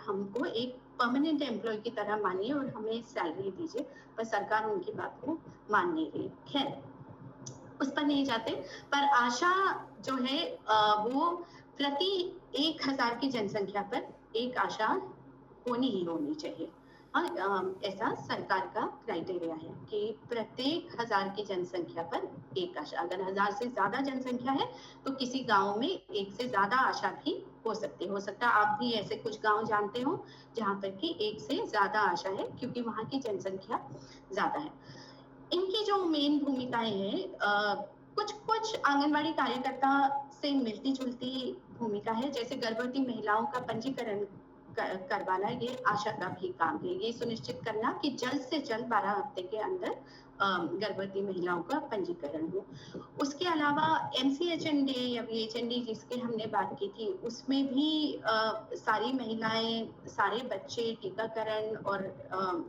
हमको एक परमानेंट एम्प्लॉय की तरह मानिए और हमें सैलरी दीजिए। पर सरकार उनकी बात को मान नहीं रही। खैर उस पर नहीं जाते, पर आशा जो है वो प्रति 1000 की जनसंख्या पर एक आशा होनी ही होनी चाहिए। ऐसा सरकार का क्राइटेरिया है कि प्रत्येक 1000 की जनसंख्या पर एक आशा। अगर 1000 से ज्यादा जनसंख्या है तो किसी गांव में एक से ज्यादा आशा भी हो सकती है। आप भी ऐसे कुछ गांव जानते हो जहां पर कि एक से ज्यादा आशा है, क्योंकि वहां की जनसंख्या ज्यादा है। इनकी जो मेन भूमिकाएं हैं, कुछ आंगनवाड़ी कार्यकर्ता से मिलती जुलती भूमिका है। जैसे गर्भवती महिलाओं का पंजीकरण करवाना, ये आशा का भी काम है। ये सुनिश्चित करना कि जल्द से जल्द 12 हफ्ते के अंदर गर्भवती महिलाओं का पंजीकरण हो। उसके अलावा MCHND या VHND जिसके हमने बात की थी, उसमें भी सारी महिलाएं, सारे बच्चे टीकाकरण और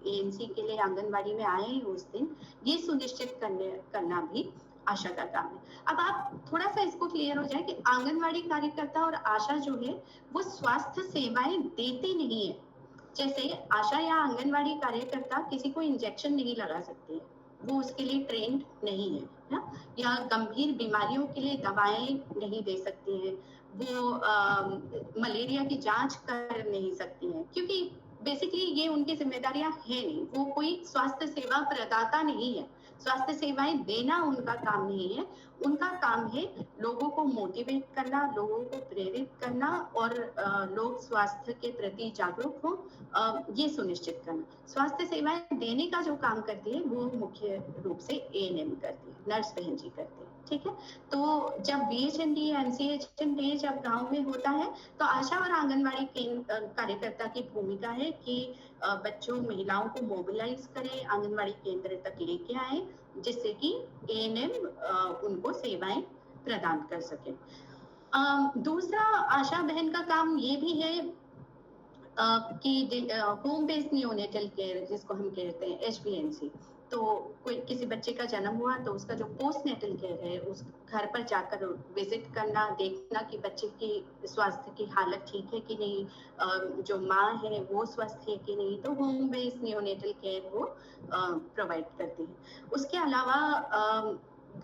ANC के लिए आंगनबाड़ी में आए उस दिन, ये सुनिश्चित करना भी आशा का काम है। अब आप थोड़ा सा इसको क्लियर हो जाए कि आंगनवाड़ी कार्यकर्ता और आशा जो है वो स्वास्थ्य सेवाएं देती नहीं है। जैसे आशा या आंगनवाड़ी कार्यकर्ता किसी को इंजेक्शन नहीं लगा सकती है, वो उसके लिए ट्रेंड नहीं है ना? या गंभीर बीमारियों के लिए दवाएं नहीं दे सकती है, वो मलेरिया की जांच कर नहीं सकती है, क्योंकि बेसिकली ये उनकी जिम्मेदारियां है नहीं। वो कोई स्वास्थ्य सेवा प्रदाता नहीं है, स्वास्थ्य सेवाएं देना उनका काम नहीं है। उनका काम है लोगों को मोटिवेट करना, लोगों को प्रेरित करना और लोग स्वास्थ्य के प्रति जागरूक हो, ये सुनिश्चित करना। स्वास्थ्य सेवाएं देने का जो काम करती है वो मुख्य रूप से ANM करती है, नर्स बहन जी करती है। ठीक है, तो जब VHND MCHND जब गांव में होता है तो आशा और आंगनवाड़ी कार्यकर्ता की भूमिका है कि बच्चों महिलाओं को मोबिलाइज करें, आंगनवाड़ी केंद्र तक लेके आए, जिससे कि ANM उनको सेवाएं प्रदान कर सके। दूसरा आशा बहन का काम ये भी है कि होम बेस्ड नियोनेटल केयर जिसको हम कहते हैं HBNC, तो कोई किसी बच्चे का जन्म हुआ तो उसका जो पोस्ट नेटल केयर है, उस घर पर जाकर विजिट करना, देखना कि बच्चे की स्वास्थ्य की हालत ठीक है कि नहीं, जो माँ है वो स्वस्थ है कि नहीं, तो होम बेस्ड नियोनेटल केयर वो प्रोवाइड करती है। उसके अलावा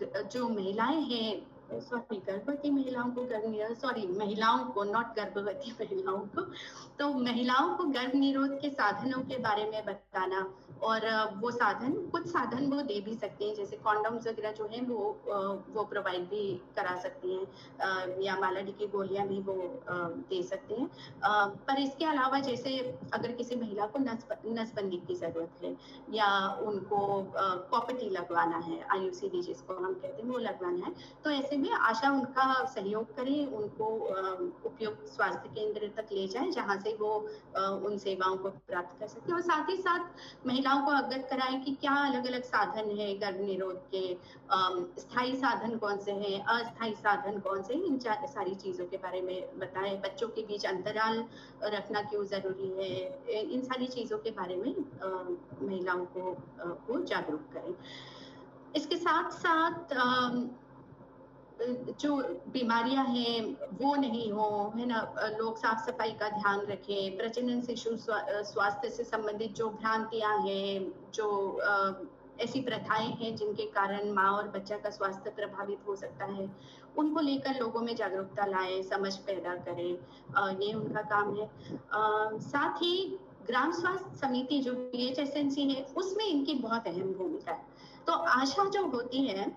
जो महिलाएं हैं सॉरी गर्भवती महिलाओं को महिलाओं को, नॉट गर्भवती महिलाओं को, तो महिलाओं को गर्भ निरोध के साधनों के बारे में बताना। और वो साधन, कुछ साधन वो दे भी सकते हैं, जैसे कॉन्डोम्स वगैरह जो है वो प्रोवाइड भी करा सकती हैं, या मालाडी की गोलियां भी वो दे सकते हैं। पर इसके अलावा जैसे अगर किसी महिला को नसबंदी की जरूरत है, या उनको कॉपटी लगवाना है, IUCD जिसको हम कहते हैं वो लगवाना है, तो ऐसे में आशा उनका सहयोग करे, उनको उपयुक्त स्वास्थ्य केंद्र तक ले जाए जहां से वो उन सेवाओं को प्राप्त कर सके। और साथ ही साथ महिलाओं को अवगत कराएं कि क्या अलग अलग साधन है गर्भ निरोध के, स्थायी साधन कौन से हैं, अस्थायी साधन कौन से हैं, इन सारी चीजों के बारे में बताएं। बच्चों के बीच अंतराल रखना क्यों जरूरी है, इन सारी चीजों के बारे में महिलाओं को जागरूक करें। इसके साथ साथ जो बीमारियां हैं वो नहीं हो, है ना, लोग साफ सफाई का ध्यान रखें, प्रजनन शिशु स्वास्थ्य से संबंधित जो भ्रांतियां हैं, जो ऐसी प्रथाएं हैं जिनके कारण माँ और बच्चा का स्वास्थ्य प्रभावित हो सकता है, उनको लेकर लोगों में जागरूकता लाएं, समझ पैदा करें, ये उनका काम है। साथ ही ग्राम स्वास्थ्य समिति जो BHSNC है उसमें इनकी बहुत अहम भूमिका है। तो आशा जो होती है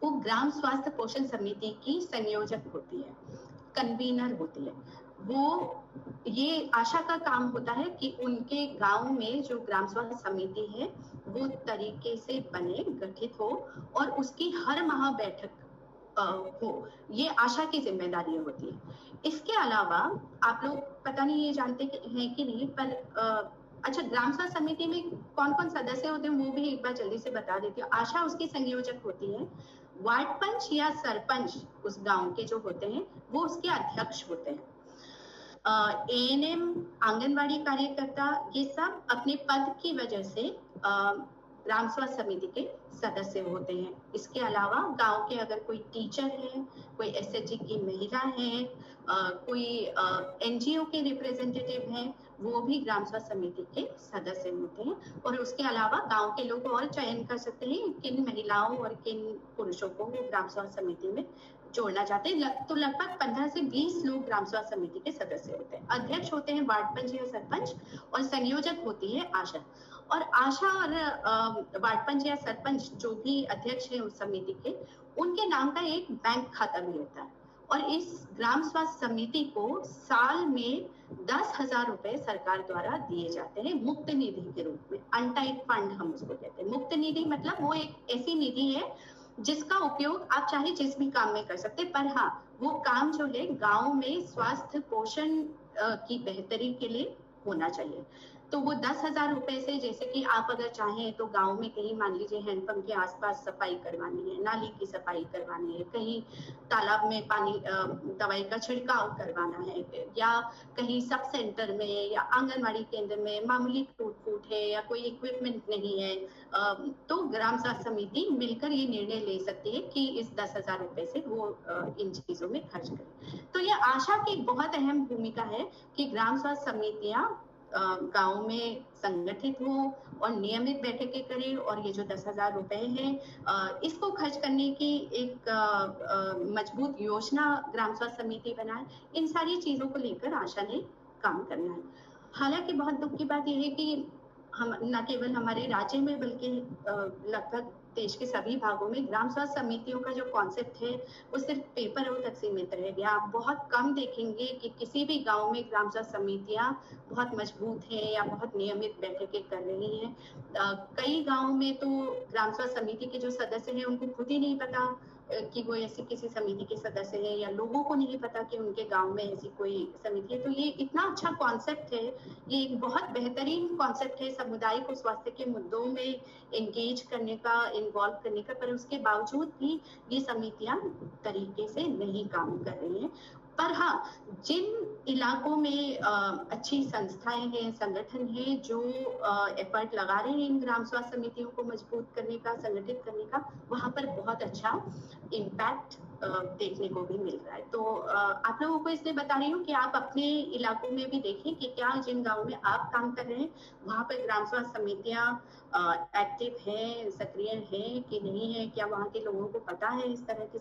वो ग्राम स्वास्थ्य पोषण समिति की संयोजक होती है, कन्वीनर होती है। वो ये आशा का काम होता है कि उनके गांव में जो ग्राम स्वास्थ्य समिति है वो तरीके से बने, गठित हो और उसकी हर माह बैठक हो, ये आशा की जिम्मेदारी होती है। इसके अलावा आप लोग पता नहीं ये जानते हैं कि नहीं, पर अच्छा, ग्राम स्वास्थ्य समिति में कौन कौन सदस्य होते हैं वो भी एक बार जल्दी से बता देती हूँ। आशा उसकी संयोजक होती है, वार्ड पंच या सरपंच उस गांव के जो होते हैं वो उसके अध्यक्ष होते हैं, ANM आंगनवाड़ी कार्यकर्ता, ये सब अपने पद की वजह से ग्राम स्वास्थ्य समिति के सदस्य होते हैं। इसके अलावा गांव के अगर कोई टीचर है, कोई SHG की महिला है, कोई NGO के रिप्रेजेंटेटिव हैं, वो भी ग्राम स्वास्थ्य समिति के सदस्य होते हैं। और उसके अलावा गांव के लोग और चयन कर सकते हैं किन महिलाओं और किन पुरुषों को वो ग्राम स्वास्थ्य समिति में जोड़ना चाहते हैं। तो लगभग 15 से 20 लोग ग्राम स्वास्थ्य समिति के सदस्य होते हैं। अध्यक्ष होते हैं वार्ड पंच या सरपंच और संयोजक होती है आशा। और आशा और वार्ड पंच या सरपंच जो भी अध्यक्ष है उस समिति के, उनके नाम का एक बैंक खाता भी होता है। और इस ग्राम स्वास्थ्य समिति को साल में 10,000 रुपए सरकार द्वारा दिए जाते हैं मुक्त निधि के रूप में। अनटाइड फंड हम उसको कहते हैं। मुक्त निधि मतलब वो एक ऐसी निधि है जिसका उपयोग आप चाहे जिस भी काम में कर सकते हैं, पर हाँ, वो काम जो है गांव में स्वास्थ्य पोषण की बेहतरी के लिए होना चाहिए। तो वो 10,000 रुपए से, जैसे कि आप अगर चाहें तो गांव में कहीं मान लीजिए हैंडपंप के आसपास सफाई करवानी है, नाली की सफाई करवानी है, कहीं तालाब में पानी दवाई का छिड़काव करवाना है, या कहीं सब सेंटर में या आंगनवाड़ी केंद्र में मामूली टूट फूट है या कोई इक्विपमेंट नहीं है, तो ग्राम स्वास्थ्य समिति मिलकर ये निर्णय ले सकती है कि इस 10,000 रुपए से वो इन चीजों में खर्च करें। तो ये आशा की बहुत अहम भूमिका है कि ग्राम स्वास्थ्य समितियां गांव में संगठित हो और नियमित बैठकें करें, और ये जो 10,000 रुपए हैं इसको खर्च करने की एक मजबूत योजना ग्राम स्वास्थ्य समिति बनाए। इन सारी चीजों को लेकर आशा ने काम करना है। हालांकि बहुत दुख की बात यह है कि हम न केवल हमारे राज्य में बल्कि लगभग देश के सभी भागों में ग्राम स्वास्थ्य समितियों का जो कॉन्सेप्ट है वो सिर्फ पेपरों तक सीमित रह गया। आप बहुत कम देखेंगे कि किसी भी गांव में ग्राम स्वास्थ्य समितियां बहुत मजबूत हैं या बहुत नियमित बैठकें कर रही हैं। कई गांव में तो ग्राम स्वास्थ्य समिति के जो सदस्य हैं उनको खुद ही नहीं पता कि वो ऐसी किसी समिति के सदस्य है, या लोगों को नहीं पता कि उनके गांव में ऐसी कोई समिति है। तो ये इतना अच्छा कॉन्सेप्ट है, ये एक बहुत बेहतरीन कॉन्सेप्ट है समुदाय को स्वास्थ्य के मुद्दों में एंगेज करने का, इन्वॉल्व करने का, पर उसके बावजूद भी ये समितियां तरीके से नहीं काम कर रही हैं। पर हाँ, जिन इलाकों में अच्छी संस्थाएं हैं, संगठन हैं जो एफर्ट लगा रहे हैं इन ग्राम स्वास्थ्य समितियों को मजबूत करने का, संगठित करने का, वहां पर बहुत अच्छा इम्पैक्ट देखने को भी मिल रहा है। तो आप लोगों को इसलिए बता रही हूँ कि आप अपने इलाकों में भी देखें कि क्या जिन गाँव में आप काम कर रहे हैं वहाँ पे ग्राम स्वास्थ्य समितियाँ एक्टिव हैं, सक्रिय हैं कि नहीं है, क्या वहाँ के लोगों को पता है इस तरह के।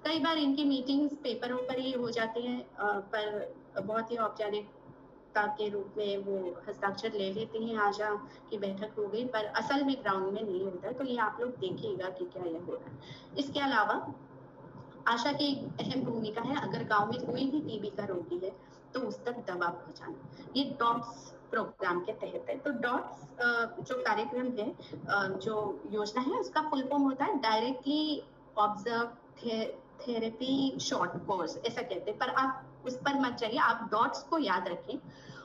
कई बार इनकी मीटिंग्स पेपरों पर ही हो जाती हैं, पर बहुत ही औपचारिकता के रूप में वो हस्ताक्षर ले लेते हैं, आशा की बैठक हो गई, पर असल में ग्राउंड में नहीं होता है। तो ये आप लोग देखिएगा कि क्या ये हो रहा है। इसके अलावा आशा की एक अहम भूमिका है, अगर गांव में कोई भी टीबी का रोगी है तो उस तक दवा पहुंचाना, ये डॉट्स प्रोग्राम के तहत है। तो डॉट्स जो कार्यक्रम है, जो योजना है, उसका फुल फॉर्म होता है directly observe therapy short course, ऐसा कहते हैं, पर आप उस पर मत जाइए, आप डॉट्स को याद रखें।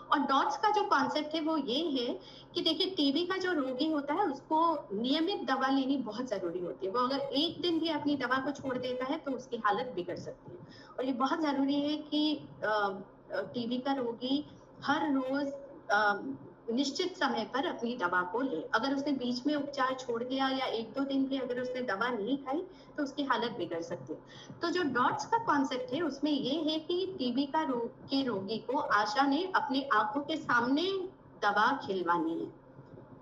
और डॉट्स का जो कॉन्सेप्ट है वो ये है कि देखिए, टीबी का जो रोगी होता है उसको नियमित दवा लेनी बहुत जरूरी होती है। वो अगर एक दिन भी अपनी दवा को छोड़ देता है तो उसकी हालत बिगड़ सकती है। और ये बहुत जरूरी है कि टीबी का रोगी हर रोज निश्चित समय पर अपनी दवा को ले। अगर उसने बीच में उपचार छोड़ दिया या 1-2 दिन भी अगर उसने दवा नहीं खाई तो उसकी हालत बिगड़ सकती है। तो जो डॉट्स का कॉन्सेप्ट है उसमें ये है कि टीबी का रोगी को आशा ने अपनी आंखों के सामने दवा खिलवानी है।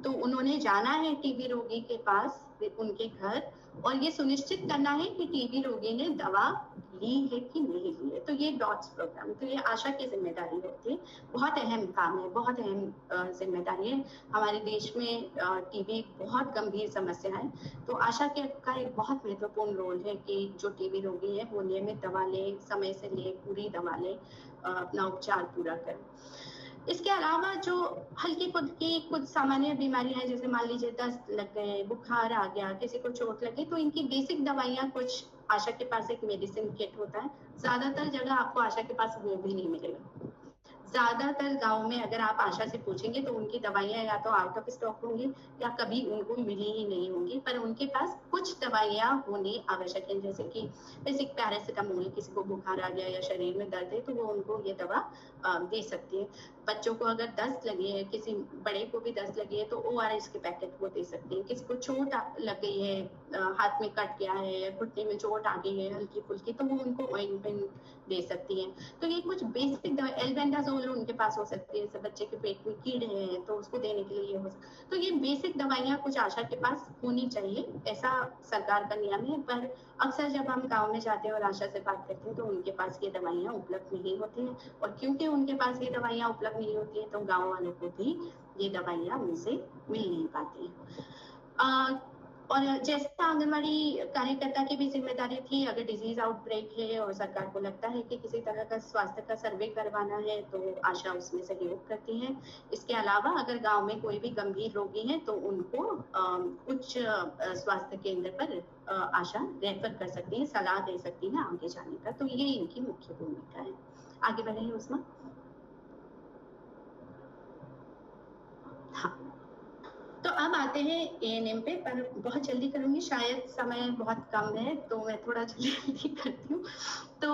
तो उन्होंने जाना है टीबी रोगी के पास, उनके घर, और ये सुनिश्चित करना है कि टीबी रोगी ने दवा ली है कि नहीं ली है। तो ये डॉट्स प्रोग्राम, तो ये आशा की जिम्मेदारी होती है। बहुत अहम काम है, बहुत अहम जिम्मेदारी है। हमारे देश में टीबी बहुत गंभीर समस्या है, तो आशा का एक बहुत महत्वपूर्ण रोल है कि जो टीबी रोगी है वो नियमित दवा ले, समय से ले, पूरी दवा ले, अपना उपचार पूरा करे। इसके अलावा जो हल्की फुल्की कुछ सामान्य बीमारियां हैं, जैसे मान लीजिए दस्त लग गए, बुखार आ गया, किसी को चोट लगी, तो इनकी बेसिक दवाइयां कुछ आशा के पास एक मेडिसिन किट होता है। ज्यादातर जगह आपको आशा के पास वो भी नहीं मिलेगा। ज्यादातर गाँव में अगर आप आशा से पूछेंगे तो उनकी दवाइयां या तो आउट ऑफ स्टॉक होंगी या कभी उनको मिली ही नहीं होंगी, पर उनके पास कुछ दवाइयां होनी आवश्यक है, जैसे कि बेसिक पैरासिटामोल, किसी को बुखार आ गया या शरीर में दर्द है तो वो उनको ये दवा दे सकती है। बच्चों को अगर दस्त लगी है, किसी बड़े को भी दस्त लगी है तो ORS के पैकेट वो दे सकती है। किसी को चोट लग गई है, हाथ में कट गया है, घुटने में चोट आ गई है हल्की फुल्की, तो वो उनको ऑइंटमेंट दे सकती है। तो ये कुछ बेसिक दवा, एल्बेंडाजोल उनके पास हो सकती है, जैसे बच्चे के पेट में कीड़े हैं तो उसको देने के लिए ये हो सकता है। तो ये बेसिक दवाइयां कुछ आशा के पास होनी चाहिए, ऐसा सरकार का नियम है। पर अक्सर जब हम गांव में जाते हैं और आशा से बात करते हैं तो उनके पास ये दवाइयां उपलब्ध नहीं होती हैं, और क्योंकि उनके पास ये दवाइयां उपलब्ध नहीं होती है तो गांव वालों को भी ये दवाइयां उनसे मिल नहीं पाती हैं। और जैसे आंगनवाड़ी कार्यकर्ता की भी जिम्मेदारी थी, अगर डिजीज आउटब्रेक है और सरकार को लगता है कि किसी तरह का स्वास्थ्य का सर्वे करवाना है तो आशा उसमें सहयोग करती है। इसके अलावा अगर गांव में कोई भी गंभीर रोगी है तो उनको उच्च स्वास्थ्य केंद्र पर आशा रेफर कर सकती है, सलाह दे सकती है आगे जाने का। तो ये इनकी मुख्य भूमिका है। आगे बढ़े उसमें। हाँ, तो अब आते हैं ANM पे, पर बहुत जल्दी करूंगी, शायद समय बहुत कम है तो मैं थोड़ा जल्दी करती हूँ। तो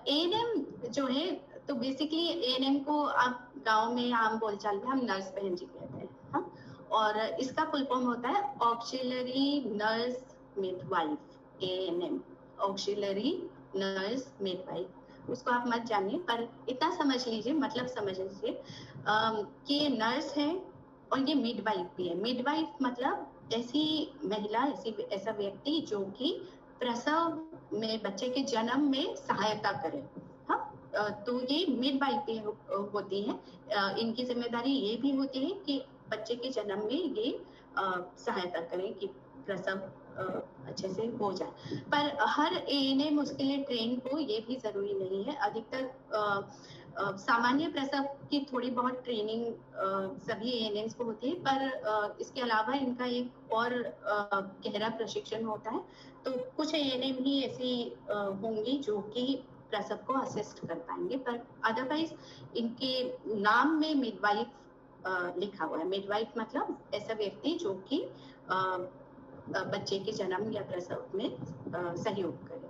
ANM जो है, तो बेसिकली ANM को आप गांव में आम बोलचाल में हम नर्स बहन जी कहते हैं, हाँ? और इसका फुल फॉर्म होता है auxiliary nurse midwife, ANM, auxiliary nurse midwife. उसको आप मत जानिए, पर इतना समझ लीजिए, मतलब समझ लीजिए कि ये नर्स है और ये मिडवाइफ भी है। मिडवाइफ मतलब ऐसी महिला, ऐसा व्यक्ति जो कि प्रसव में, बच्चे के जन्म में सहायता करे, हाँ? तो ये मिडवाइफ भी होती है। इनकी जिम्मेदारी ये भी होती है कि बच्चे के जन्म में ये सहायता करें कि प्रसव अच्छे से हो जाए। पर हर ANM उसके लिए ट्रेन हो ये भी जरूरी नहीं है। अधिकतर सामान्य प्रसव की थोड़ी बहुत ट्रेनिंग सभी ANMs को होती है, पर इसके अलावा इनका एक और गहरा प्रशिक्षण होता है। तो कुछ ANM ही ऐसी होंगी जो कि प्रसव को असिस्ट कर पाएंगे, पर अदरवाइज इनके नाम में मिडवाइफ लिखा हुआ है। मिडवाइफ मतलब ऐसा व्यक्ति जो कि बच्चे के जन्म या प्रसव में सहयोग करे।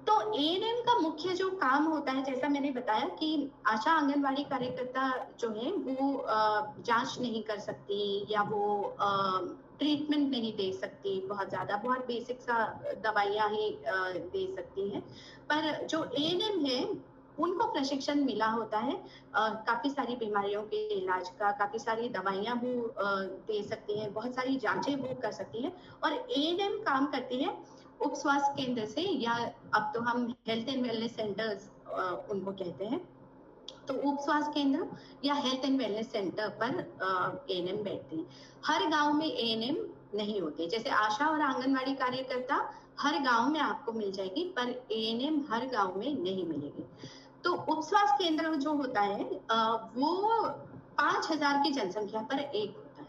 तो ANM का मुख्य जो काम होता है, जैसा मैंने बताया कि आशा आंगनवाड़ी कार्यकर्ता जो है वो जांच नहीं कर सकती, या वो ट्रीटमेंट नहीं दे सकती, बहुत बेसिक सा दवाइयाँ ही दे सकती हैं। पर जो एएनएम है उनको प्रशिक्षण मिला होता है काफी सारी बीमारियों के इलाज का, काफी सारी दवाइयाँ वो दे सकती हैं, बहुत सारी जांचें वो कर सकती हैं। और एएनएम काम करती है उप स्वास्थ्य केंद्र से, या अब तो हम हेल्थ एंड वेलनेस सेंटर्स उनको कहते हैं। तो उप स्वास्थ्य केंद्र या हेल्थ एंड वेलनेस सेंटर पर एएनएम बैठते हैं। हर गांव में एएनएम नहीं होते, जैसे आशा और आंगनवाड़ी कार्यकर्ता हर गांव में आपको मिल जाएगी, पर एएनएम हर गांव में नहीं मिलेगी। तो उप स्वास्थ्य केंद्र जो होता है वो 5000 की जनसंख्या पर एक होता है।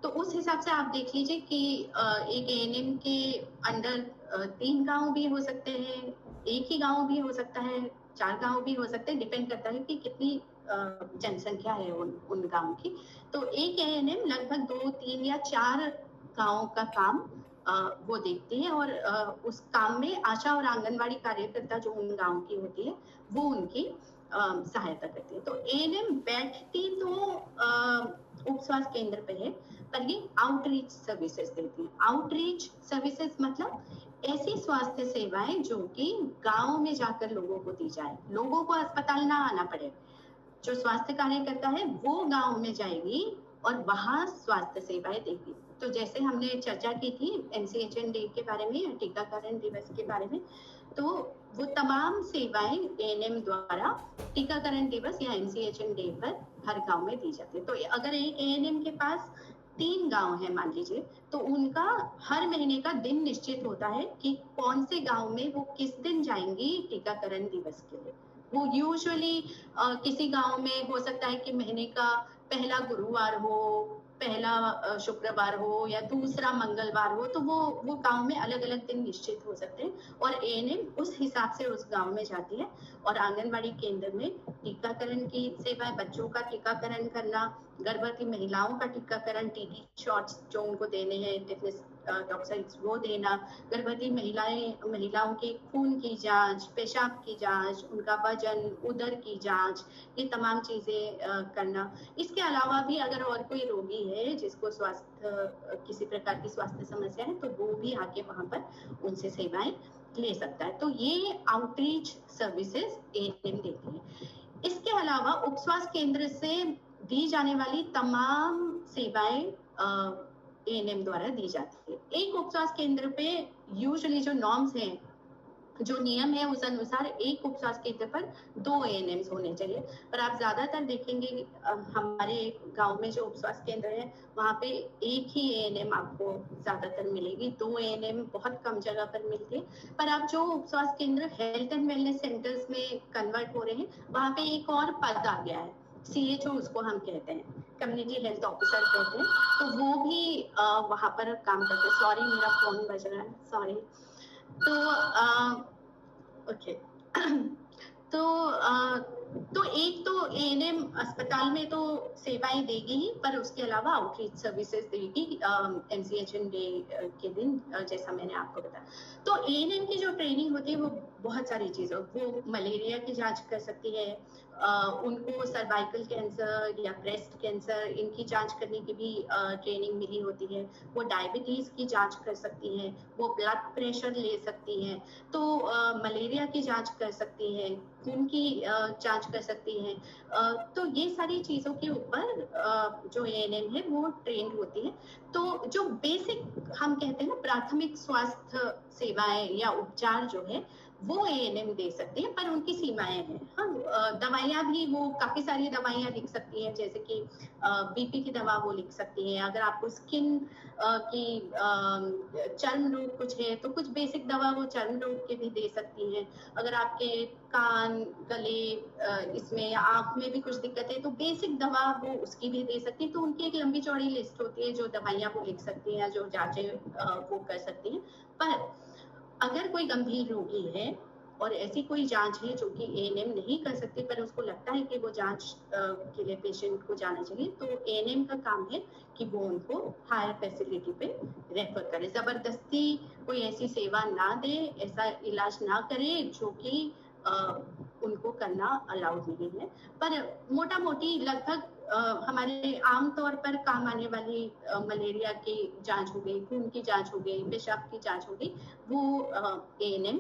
तो उस हिसाब से आप देख लीजिए कि एक एएनएम के अंडर 3 गांव भी हो सकते हैं, एक ही गांव भी हो सकता है, 4 गांव भी हो सकते हैं, डिपेंड करता है कि कितनी जनसंख्या है उन गांव की। तो एक एएनएम लगभग 2, 3 या 4 गांव का काम वो देखती है, और उस काम में आशा और आंगनवाड़ी कार्यकर्ता जो उन गांव की होती है वो उनकी सहायता करती है। तो एएनएम बैठती तो उप स्वास्थ्य केंद्र पे है, पर ये आउटरीच सर्विसेज देती है। आउटरीच सर्विसेज मतलब ऐसी स्वास्थ्य सेवाएं जो कि गांव में जाकर लोगों को दी जाए, लोगों को अस्पताल ना आना पड़े। जो स्वास्थ्य कार्यकर्ता है वो गांव में जाएगी और वहां स्वास्थ्य सेवाएं देगी। तो जैसे हमने चर्चा की थी एनसीएचएन डे के बारे में, टीकाकरण दिवस के बारे में, तो वो तमाम सेवाएं एएनएम द्वारा टीकाकरण दिवस या एनसीएचएन डे पर हर गांव में दी जाती है। तो अगर एक एएनएम के पास 3 गांव है मान लीजिए, तो उनका हर महीने का दिन निश्चित होता है कि कौन से गांव में वो किस दिन जाएंगी टीकाकरण दिवस के लिए। वो यूजुअली किसी गांव में हो सकता है कि महीने का पहला गुरुवार हो, पहला शुक्रवार हो या दूसरा मंगलवार हो, तो वो गांव में अलग अलग दिन निश्चित हो सकते हैं और एएनएम उस हिसाब से उस गांव में जाती है। और आंगनवाड़ी केंद्र में टीकाकरण की सेवाएं, बच्चों का टीकाकरण करना, गर्भवती महिलाओं का टीकाकरण, टीटी शॉट्स जो उनको देने हैं, टिटनेस टॉक्साइड्स वो देना, गर्भवती महिलाओं के खून की जांच, पेशाब की जांच, उनका वजन, उदर की जांच, ये तमाम चीजें करना। इसके अलावा भी अगर और कोई रोगी है जिसको किसी प्रकार की स्वास्थ्य समस्या है, तो वो भी आके वहां पर उनसे सेवाएं ले सकता है। तो ये आउटरीच सर्विसेज एएनएम देती है। इसके अलावा उप स्वास्थ्य केंद्र से दी जाने वाली तमाम सेवाएं एएनएम द्वारा दी जाती है। एक उप स्वास्थ्य केंद्र पे यूजुअली जो नॉर्म्स हैं, जो नियम है, उस अनुसार एक उप स्वास्थ्य केंद्र पर 2 एएनएम्स होने चाहिए। पर आप ज्यादातर देखेंगे हमारे गांव में जो उप स्वास्थ्य केंद्र है वहां पे एक ही एएनएम आपको ज्यादातर मिलेगी, 2 एएनएम बहुत कम जगह पर मिलती है। पर अब जो उप स्वास्थ्य केंद्र हेल्थ एंड वेलनेस सेंटर्स में कन्वर्ट हो रहे हैं, वहां पे एक और पद आ गया है, सीएचओ उसको हम कहते हैं, कम्युनिटी हेल्थ ऑफिसर कहते हैं। तो वो भी वहां पर काम करते हैं। सॉरी मेरा फोन बज रहा है, सॉरी। तो ओके तो एक तो एएनएम अस्पताल में तो सेवाएं देगी ही, पर उसके अलावा आउटरीच सर्विसेज देगी एनसीएचएन डे के दिन, जैसा मैंने आपको बताया। तो एएनएम की जो ट्रेनिंग होती है वो बहुत सारी चीजों, वो मलेरिया की जांच कर सकती है, उनको सर्वाइकल कैंसर या ब्रेस्ट कैंसर इनकी जांच करने की भी ट्रेनिंग मिली होती है। वो डायबिटीज की जांच कर सकती हैं, वो ब्लड प्रेशर ले सकती हैं, तो मलेरिया की जांच कर सकती हैं, खून की जांच कर सकती हैं। तो ये सारी चीजों के ऊपर जो एएनएम है वो ट्रेंड होती है। तो जो बेसिक हम कहते हैं ना प्राथमिक स्वास्थ्य सेवाएं या उपचार जो है वो एएनएम दे सकते हैं, पर उनकी सीमाएं हैं। हाँ, दवाइयां भी वो काफी सारी दवाइयां लिख सकती हैं, जैसे कि बीपी की दवा वो लिख सकती हैं। अगर आपको स्किन की चर्म रोग कुछ है तो कुछ बेसिक दवा वो चर्म रोग के भी दे सकती हैं। अगर आपके कान, गले इसमें या आंख में भी कुछ दिक्कत है तो बेसिक दवा वो उसकी भी दे सकती है। तो उनकी एक लंबी चौड़ी लिस्ट होती है जो दवाइयां वो लिख सकती हैं, जो जांचें वो कर सकती हैं। पर अगर कोई गंभीर रोगी है और ऐसी कोई जांच है जो कि एएनएम नहीं कर सकती, पर उसको लगता है कि वो जांच के लिए पेशेंट को जाना चाहिए, तो एएनएम का काम है कि वो उनको हायर फैसिलिटी पे रेफर करे। जबरदस्ती कोई ऐसी सेवा ना दे, ऐसा इलाज ना करे जो कि उनको करना अलाउड नहीं है। पर मोटा मोटी लगभग हमारे आमतौर पर काम आने वाली मलेरिया की जांच हो गई, खून की जांच हो गई, पेशाब की जांच हो गई, वो एएनएम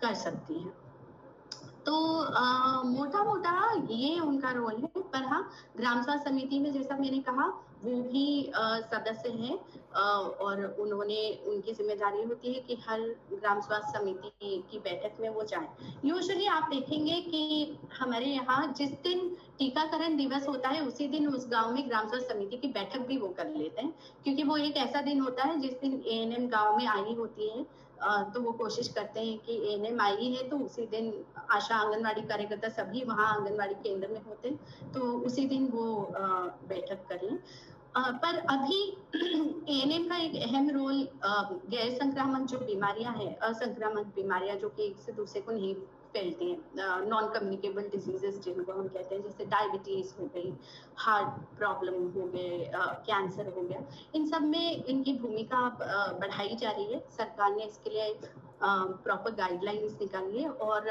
कर सकती है। तो मोटा मोटा ये उनका रोल है। पर हाँ, ग्राम स्वास्थ्य समिति में जैसा मैंने कहा वो भी सदस्य हैं और उनकी जिम्मेदारी होती है कि हर ग्राम स्वास्थ्य समिति की बैठक में वो जाएं। यूजुअली आप देखेंगे कि हमारे यहाँ जिस दिन टीकाकरण दिवस होता है उसी दिन उस गांव में ग्राम स्वास्थ्य समिति की बैठक भी वो कर लेते हैं, क्योंकि वो एक ऐसा दिन होता है जिस दिन एएनएम गांव में आई होती है। तो वो कोशिश करते हैं कि एएनएम आई है तो उसी दिन आशा आंगनवाड़ी कार्यकर्ता सभी वहाँ आंगनवाड़ी केंद्र में होते हैं, तो उसी दिन वो बैठक कर लें। पर अभी एएनएम का एक अहम रोल गैर संक्रामक जो बीमारियां हैं, असंक्रामक बीमारियां जो कि एक से दूसरे को नहीं फैलती हैं, नॉन कम्युनिकेबल डिजीजेस जिनको हम कहते हैं, जैसे डायबिटीज हो गई, हार्ट प्रॉब्लम हो गए, कैंसर हो गया, इन सब में इनकी भूमिका बढ़ाई जा रही है। सरकार ने इसके लिए प्रॉपर गाइडलाइंस निकाली है और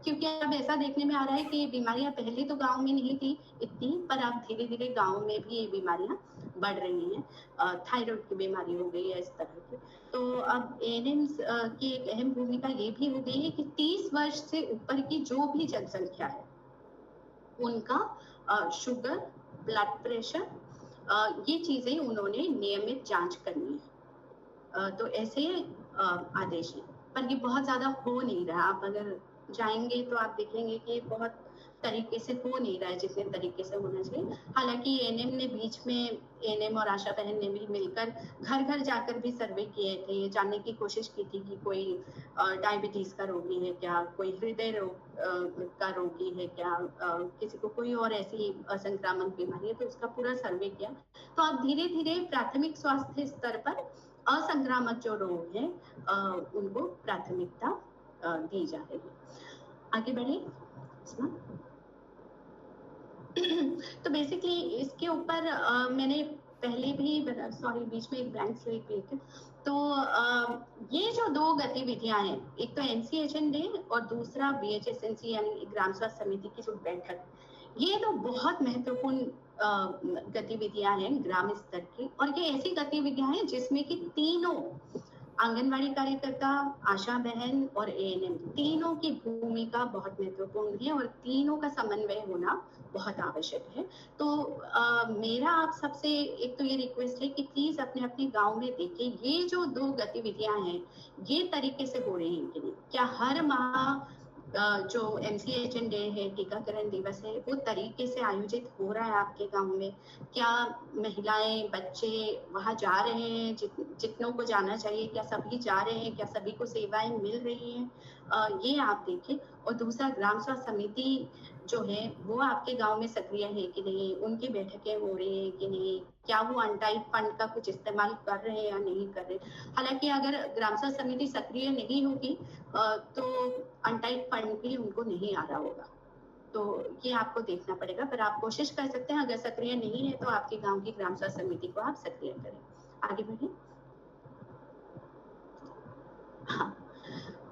क्योंकि अब ऐसा देखने में आ रहा है कि ये बीमारियां पहले तो गांव में नहीं थी इतनी, पर अब धीरे धीरे गांव में भी ये बीमारियां बढ़ रही हैं। थायराइड की बीमारी हो गई है, इस तरह की। तो अब एएनएम्स की एक अहम भूमिका ये भी हो गई है कि 30 वर्ष से ऊपर की जो भी जनसंख्या है उनका शुगर, ब्लड प्रेशर, ये चीजें उन्होंने नियमित जांच करनी है। तो ऐसे आदेश हैं, पर ये बहुत ज्यादा हो नहीं रहा। आप अगर जाएंगे तो आप देखेंगे कि बहुत तरीके से हो नहीं रहा है जितने तरीके से होना चाहिए। हालांकि एएनएम ने बीच में, एएनएम और आशा बहन ने भी मिलकर घर घर जाकर भी सर्वे किए थे, ये जानने की कोशिश की थी कि कोई डायबिटीज का रोगी है क्या, कोई हृदय रोग का रोगी है क्या, किसी को कोई और ऐसी असंक्रामक बीमारी है, तो उसका पूरा सर्वे किया। तो अब धीरे धीरे प्राथमिक स्वास्थ्य स्तर पर असंक्रामक जो रोग है उनको प्राथमिकता दी जा रही है। आगे बढ़े इसमें। तो बेसिकली इसके ऊपर मैंने पहले भी, सॉरी बीच में एक ब्लैंक स्लेट भी है। तो ये जो दो गतिविधियां हैं, एक तो एनसीएचएन डे और दूसरा बीएचएसएनसी यानी ग्राम स्वास्थ्य समिति की जो बैठक, ये तो बहुत महत्वपूर्ण गतिविधियां हैं ग्राम स्तर की। और ये ऐसी गतिविधियां हैं जिसमें कि तीनों आंगनवाड़ी कार्यकर्ता, आशा बहन और एएनएम, तीनों की भूमिका बहुत महत्वपूर्ण है और तीनों का समन्वय होना बहुत आवश्यक है। तो मेरा आप सबसे एक तो ये रिक्वेस्ट है कि प्लीज अपने अपने गांव में देखिए ये जो दो गतिविधियां हैं ये तरीके से हो रही हैं कि नहीं। क्या हर माह जो एमसीएचएन डे है, टीकाकरण दिवस है, वो तरीके से आयोजित हो रहा है आपके गांव में? क्या महिलाएं, बच्चे वहां जा रहे हैं जितनों को जाना चाहिए? क्या सभी जा रहे हैं? क्या सभी को सेवाएं मिल रही हैं? ये आप देखिए। और दूसरा, ग्राम स्वास्थ्य समिति जो है वो आपके गांव में सक्रिय है कि नहीं, उनकी बैठकें हो रही है कि नहीं, क्या वो अनटाइड फंड का कुछ इस्तेमाल कर रहे हैं या नहीं कर रहे। हालांकि अगर ग्राम स्वास्थ्य समिति सक्रिय नहीं होगी तो अनटाइड फंड भी उनको नहीं आ रहा होगा, तो ये आपको देखना पड़ेगा। पर आप कोशिश कर सकते हैं, अगर सक्रिय नहीं है तो आपके गांव की ग्राम स्वास्थ्य समिति को आप सक्रिय करें। आगे बढ़े। हाँ,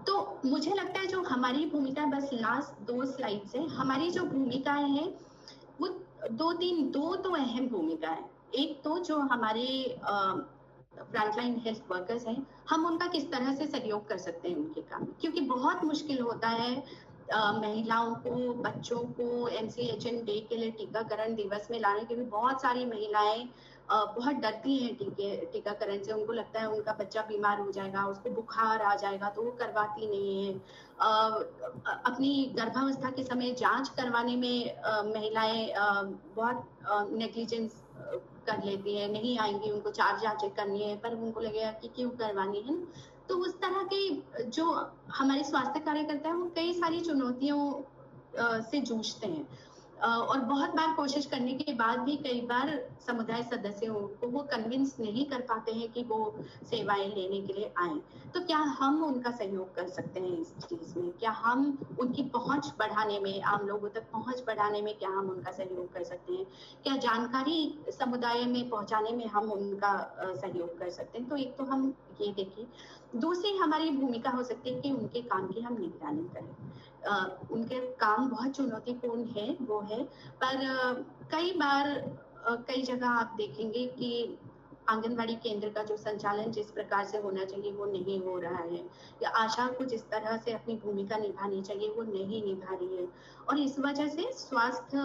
तो मुझे लगता है जो हमारी भूमिका, बस लास्ट 2 स्लाइड्स है, हमारी जो भूमिकाएं हैं वो दो तो अहम भूमिका है। एक तो जो हमारे फ्रंटलाइन हेल्थ वर्कर्स हैं, हम उनका किस तरह से सहयोग कर सकते हैं उनके काम में, क्योंकि बहुत मुश्किल होता है महिलाओं को, बच्चों को एमसीएचएन डे के लिए टीकाकरण दिवस में लाने के लिए। बहुत सारी महिलाएं बहुत डरती हैं टीकाकरण से, उनको लगता है उनका बच्चा बीमार हो जाएगा, उसको बुखार आ जाएगा, तो वो करवाती नहीं है। अपनी गर्भावस्था के समय जांच करवाने में महिलाएं बहुत नेग्लिजेंस कर लेती है, नहीं आएंगी, उनको 4 जांचें करनी है, पर उनको लगेगा कि क्यों करवानी है। तो उस तरह के जो हमारे स्वास्थ्य कार्यकर्ता हैं वो कई सारी चुनौतियों से जूझते हैं और बहुत बार कोशिश करने के बाद भी कई बार समुदाय सदस्यों को वो कन्विंस नहीं कर पाते हैं कि वो सेवाएं लेने के लिए आए। तो क्या हम उनका सहयोग कर सकते हैं इस चीज में? क्या हम उनकी पहुंच बढ़ाने में, आम लोगों तक पहुंच बढ़ाने में क्या हम उनका सहयोग कर सकते हैं? क्या जानकारी समुदाय में पहुंचाने में हम उनका सहयोग कर सकते हैं? तो एक तो हम ये देखिए। दूसरी हमारी भूमिका हो सकती है कि उनके काम की हम निगरानी करें। उनके काम बहुत चुनौतीपूर्ण है, वो है। पर कई बार कई जगह आप देखेंगे कि आंगनबाड़ी केंद्र का जो संचालन जिस प्रकार से होना चाहिए वो नहीं हो रहा है, या आशा को जिस तरह से अपनी भूमिका निभानी चाहिए वो नहीं निभा रही है, और इस वजह से स्वास्थ्य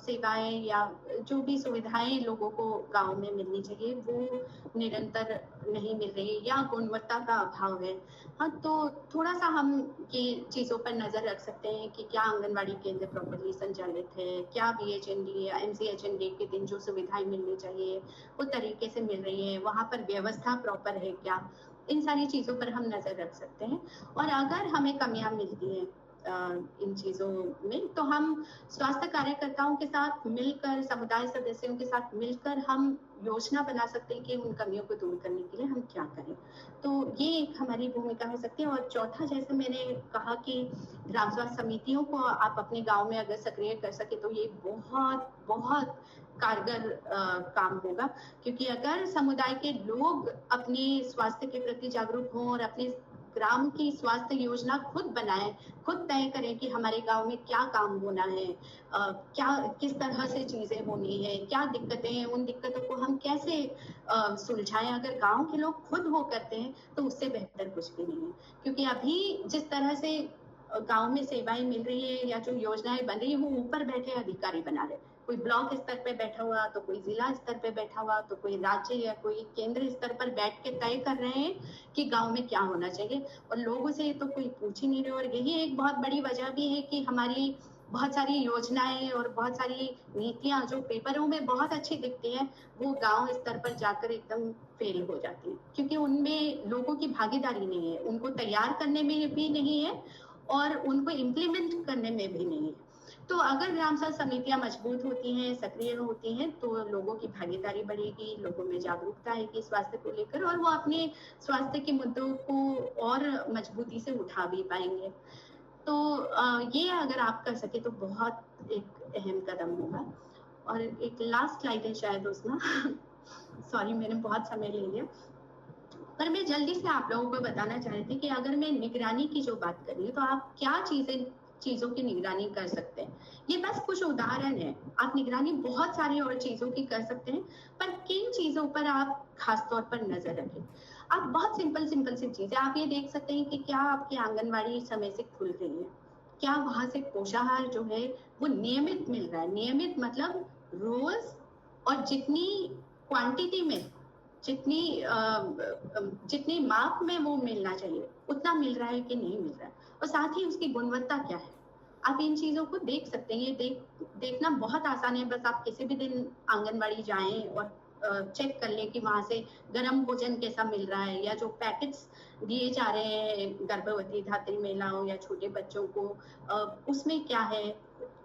सेवाएं या जो भी सुविधाएं लोगों को गांव में मिलनी चाहिए वो निरंतर नहीं मिल रही है, या गुणवत्ता का अभाव है। हाँ, तो थोड़ा सा हम ये चीजों पर नजर रख सकते हैं कि क्या आंगनबाड़ी केंद्र प्रॉपरली संचालित है, क्या BHND या MCHND के दिन जो सुविधाएं मिलनी चाहिए वो तरीके से मिल रही है, वहाँ पर व्यवस्था प्रॉपर है क्या, इन सारी चीजों पर हम नजर रख सकते हैं। और अगर हमें कमियां मिलती हैं इन चीजों में, तो हम स्वास्थ्य कार्यकर्ताओं के साथ मिलकर, समुदाय सदस्यों के साथ मिलकर हम योजना बना सकते हैं कि उन कमियों को दूर करने के लिए हम क्या करें। तो ये एक हमारी भूमिका हो सकती है। और चौथा, जैसे मैंने कहा कि ग्राम स्वास्थ्य समितियों को आप अपने गांव में अगर सक्रिय कर सके तो ये बहुत बहुत कारगर काम होगा, क्योंकि अगर समुदाय के लोग अपने स्वास्थ्य के प्रति जागरूक हों और अपने ग्राम की स्वास्थ्य योजना खुद बनाएं, खुद तय करें कि हमारे गांव में क्या काम होना है, क्या किस तरह से चीजें होनी है, क्या दिक्कतें हैं, उन दिक्कतों को हम कैसे सुलझाएं। अगर गांव के लोग खुद वो करते हैं तो उससे बेहतर कुछ भी नहीं है। क्योंकि अभी जिस तरह से गांव में सेवाएं मिल रही है या जो योजनाएं बन रही है वो ऊपर बैठे अधिकारी बना रहे, कोई ब्लॉक स्तर पे बैठा हुआ, तो कोई जिला स्तर पे बैठा हुआ, तो कोई राज्य या कोई केंद्र स्तर पर बैठ के तय कर रहे हैं कि गांव में क्या होना चाहिए, और लोगों से तो कोई पूछ ही नहीं रहे। और यही एक बहुत बड़ी वजह भी है कि हमारी बहुत सारी योजनाएं और बहुत सारी नीतियां जो पेपरों में बहुत अच्छी दिखती हैं वो गांव स्तर पर जाकर एकदम फेल हो जाती है, क्योंकि उनमें लोगों की भागीदारी नहीं है, उनको तैयार करने में भी नहीं है और उनको इम्प्लीमेंट करने में भी नहीं है। तो अगर ग्राम स्वास्थ्य समितियां मजबूत होती हैं, सक्रिय होती हैं, तो लोगों की भागीदारी बढ़ेगी, लोगों में जागरूकता आएगी स्वास्थ्य को लेकर, और वो अपने स्वास्थ्य के मुद्दों को और मजबूती से उठा भी पाएंगे। तो ये अगर आप कर सके तो बहुत एक अहम कदम होगा। और एक लास्ट स्लाइड है शायद उसमें सॉरी मैंने बहुत समय ले लिया, पर मैं जल्दी से आप लोगों को बताना चाह रही थी कि अगर मैं निगरानी की जो बात कर रही हूँ तो आप क्या चीजों की निगरानी कर सकते हैं। ये बस कुछ उदाहरण है, आप निगरानी बहुत सारी और चीजों की कर सकते हैं, पर किन चीजों पर आप खास तौर पर नजर रखें। आप बहुत सिंपल सी चीजें आप ये देख सकते हैं कि क्या आपकी आंगनबाड़ी समय से खुल रही है, क्या वहां से पोषाहार जो है वो नियमित मिल रहा है। नियमित मतलब रोज और जितनी क्वांटिटी में, जितनी माप में वो मिलना चाहिए उतना मिल रहा है कि नहीं मिल रहा है, और साथ ही उसकी गुणवत्ता क्या है। आप इन चीजों को देख सकते हैं। ये देखना बहुत आसान है, बस आप किसी भी दिन आंगनबाड़ी जाएं और चेक कर लें कि वहां से गर्म भोजन कैसा मिल रहा है, या जो पैकेट्स दिए जा रहे हैं गर्भवती धात्री महिलाओं या छोटे बच्चों को उसमें क्या है।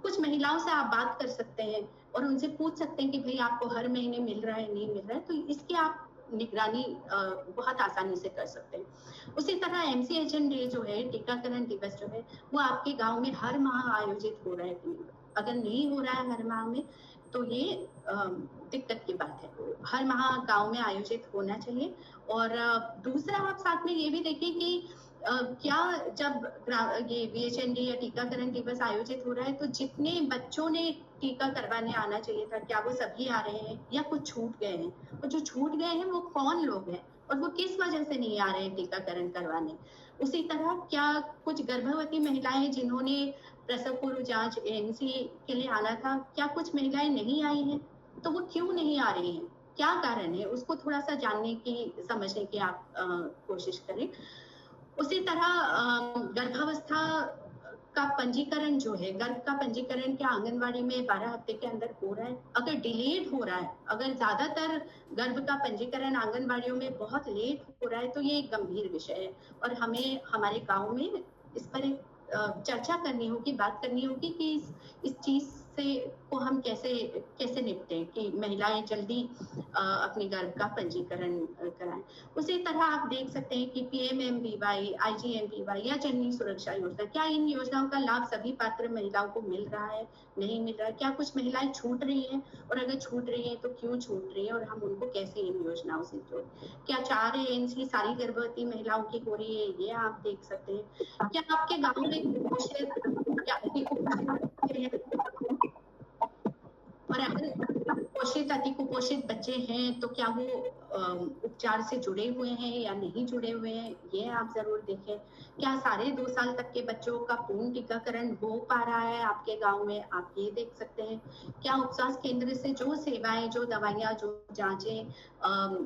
कुछ महिलाओं से आप बात कर सकते हैं और उनसे पूछ सकते हैं कि भाई आपको हर महीने मिल रहा है, नहीं मिल रहा है, तो इसकी आप निगरानी बहुत आसानी से कर सकते हैं। उसी तरह MCHND जो है, टीकाकरण दिवस जो है, वो आपके गांव में हर माह आयोजित हो रहा है कि नहीं। अगर नहीं हो रहा है हर माह में तो ये दिक्कत की बात है। हर माह गांव में आयोजित होना चाहिए। और दूसरा आप साथ में ये भी देखिए कि क्या जब ये BHND या टीकाकरण दिवस आयोजित हो रहा है तो जितने बच्चों ने टीका करवाने आना चाहिए था क्या वो सभी आ रहे हैं या कुछ छूट गए हैं, और जो छूट गए हैं वो कौन लोग हैं और वो किस वजह से नहीं आ रहे हैं टीकाकरण करवाने। उसी तरह क्या कुछ गर्भवती महिलाएं जिन्होंने प्रसव पूर्व जांच AMC के लिए आना था, क्या कुछ महिलाएं नहीं आई हैं, तो वो क्यों नहीं आ रही हैं, क्या कारण है, उसको थोड़ा सा जानने की, समझने की आप कोशिश करें। उसी तरह गर्भावस्था का पंजीकरण जो है, गर्भ का पंजीकरण क्या आंगनबाड़ी में 12 हफ्ते के अंदर हो रहा है। अगर डिलेड हो रहा है, अगर ज्यादातर गर्भ का पंजीकरण आंगनबाड़ियों में बहुत लेट हो रहा है तो ये एक गंभीर विषय है और हमें हमारे गांव में इस पर एक चर्चा करनी होगी, बात करनी होगी कि इस चीज से को हम कैसे निपटें कि महिलाएं जल्दी अपने गर्भ का पंजीकरण कराएं। उसी तरह आप देख सकते हैं कि PMMVY, IGMVY या जननी सुरक्षा योजना, क्या इन योजनाओं का लाभ सभी पात्र महिलाओं को मिल रहा है, नहीं मिल रहा है? क्या कुछ महिलाएं छूट रही हैं, और अगर छूट रही हैं तो क्यों छूट रही है, और हम उनको कैसे इन योजनाओं से जोड़ें? क्या 4 ANC सारी गर्भवती महिलाओं की हो रही है, ये आप देख सकते हैं। क्या आपके गांव में कुपोषित या अति कुपोषित और अगर कुपोषित अति कुपोषित बच्चे हैं तो क्या वो उपचार से जुड़े हुए हैं या नहीं जुड़े हुए हैं, ये आप जरूर देखें। क्या सारे 2 साल तक के बच्चों का पूर्ण टीकाकरण हो पा रहा है आपके गांव में, आप ये देख सकते हैं। क्या उप स्वास्थ्य केंद्र से जो सेवाएं, जो दवाइयां, जो जांचें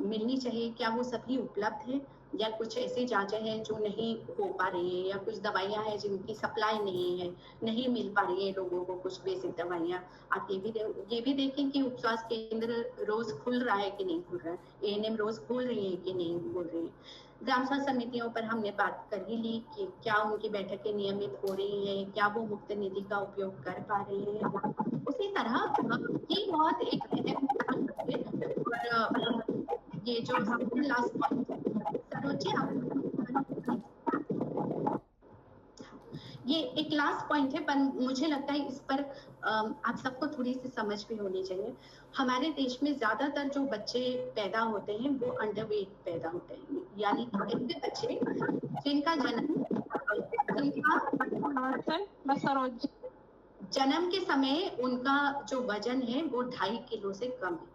मिलनी चाहिए, क्या वो सभी उपलब्ध है, या कुछ ऐसी जांचें हैं जो नहीं हो पा रही है, या कुछ दवाइयां हैं जिनकी सप्लाई नहीं है, नहीं मिल पा रही है लोगों को कुछ बेसिक दवाइयां। आप ये भी देखें कि उप स्वास्थ्य केंद्र रोज खुल रहा है कि नहीं खुल रहा है, ANM रोज खोल रही है कि नहीं खोल रही है। ग्राम स्वास्थ्य समितियों पर हमने बात कर ही ली कि क्या उनकी बैठकें नियमित हो रही है, क्या वो मुफ्त निधि का उपयोग कर पा रहे हैं। उसी तरह ये बहुत एक और ये जो लास्ट पॉइंट ये एक लास्ट पॉइंट है, पर मुझे लगता है इस पर आप सबको थोड़ी सी समझ भी होनी चाहिए। हमारे देश में ज्यादातर जो बच्चे पैदा होते हैं वो अंडरवेट पैदा होते हैं, यानी ऐसे बच्चे जिनका जन्म के समय उनका जो वजन है वो 2.5 किलो से कम है।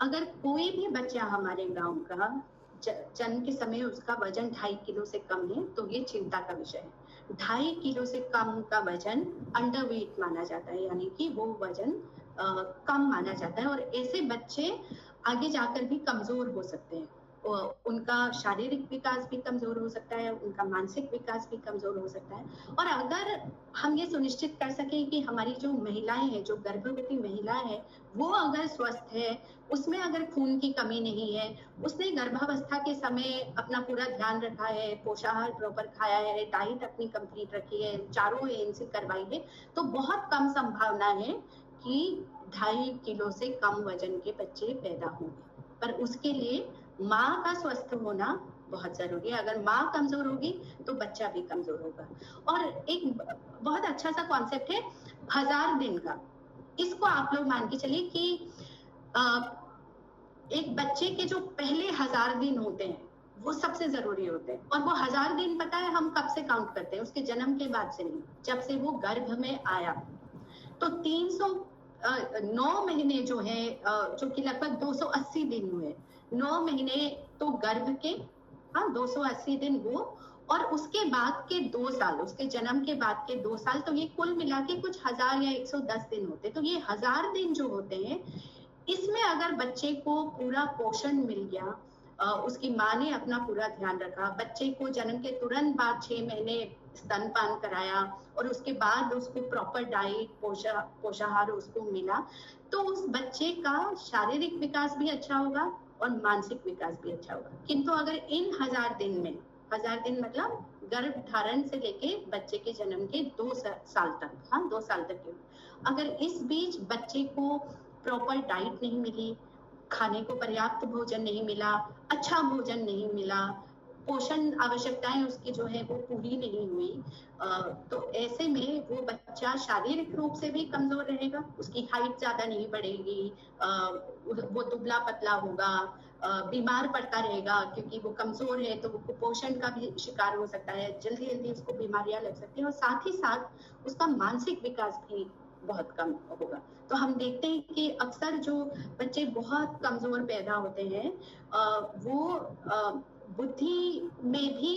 अगर कोई भी बच्चा हमारे गांव का जन्म के समय उसका वजन 2.5 किलो से कम है तो ये चिंता का विषय है। 2.5 किलो से कम का वजन अंडरवेट माना जाता है, यानी कि वो वजन कम माना जाता है, और ऐसे बच्चे आगे जाकर भी कमजोर हो सकते हैं। उनका शारीरिक विकास भी कमजोर हो सकता है, उनका मानसिक विकास भी कमजोर हो सकता है। और अगर हम ये सुनिश्चित कर सकें कि हमारी जो महिलाएं हैं, जो गर्भवती महिलाएं हैं, वो अगर स्वस्थ है, उसमें अगर खून की कमी नहीं है, उसने गर्भावस्था के समय अपना पूरा ध्यान रखा है, पोषाहार प्रॉपर खाया है, डाइट अपनी कंप्लीट रखी है, 4 ANC करवाई है, तो बहुत कम संभावना है कि 2.5 किलो से कम वजन के बच्चे पैदा होंगे। पर उसके लिए माँ का स्वस्थ होना बहुत जरूरी है। अगर माँ कमजोर होगी तो बच्चा भी कमजोर होगा। और एक बहुत अच्छा सा कॉन्सेप्ट है 1000 दिन का। इसको आप लोग मान के चलिए कि एक बच्चे के जो पहले 1000 दिन होते हैं वो सबसे जरूरी होते हैं, और वो 1000 दिन पता है हम कब से काउंट करते हैं? उसके जन्म के बाद से नहीं, जब से वो गर्भ में आया। तो 309 महीने जो है, जो कि लगभग 280 दिन हुए, 9 महीने तो गर्भ के, 280 दिन वो, और उसके बाद के 2 साल, उसके जन्म के बाद के 2 साल, तो ये कुल मिला के कुछ 1000 या 110 दिन होते। तो ये 1000 दिन जो होते हैं, इसमें अगर बच्चे को पूरा पोषण मिल गया, उसकी माँ ने अपना पूरा ध्यान रखा, बच्चे को जन्म के तुरंत बाद 6 महीने स्तनपान कराया, और उसके बाद उसको प्रॉपर डाइट, पोषाहार उसको मिला, तो उस बच्चे का शारीरिक विकास भी अच्छा होगा और मानसिक विकास भी अच्छा होगा। किंतु अगर इन 1000 दिन में, 1000 दिन मतलब गर्भ धारण से लेके बच्चे के जन्म के 2 साल तक, 2 साल तक के, अगर इस बीच बच्चे को प्रॉपर डाइट नहीं मिली, खाने को पर्याप्त भोजन नहीं मिला, अच्छा भोजन नहीं मिला, पोषण आवश्यकताएं उसकी जो है वो पूरी नहीं हुई, तो ऐसे में वो बच्चा शारीरिक रूप से भी कमजोर रहेगा, उसकी हाइट ज्यादा नहीं बढ़ेगी, वो दुबला पतला होगा, बीमार पड़ता रहेगा, क्योंकि वो कमजोर है तो वो कुपोषण का भी शिकार हो सकता है, जल्दी जल्दी उसको बीमारियां लग सकती हैं, और साथ ही साथ उसका मानसिक विकास भी बहुत कम होगा। तो हम देखते हैं कि अक्सर जो बच्चे बहुत कमजोर पैदा होते हैं, वो बुद्धि में भी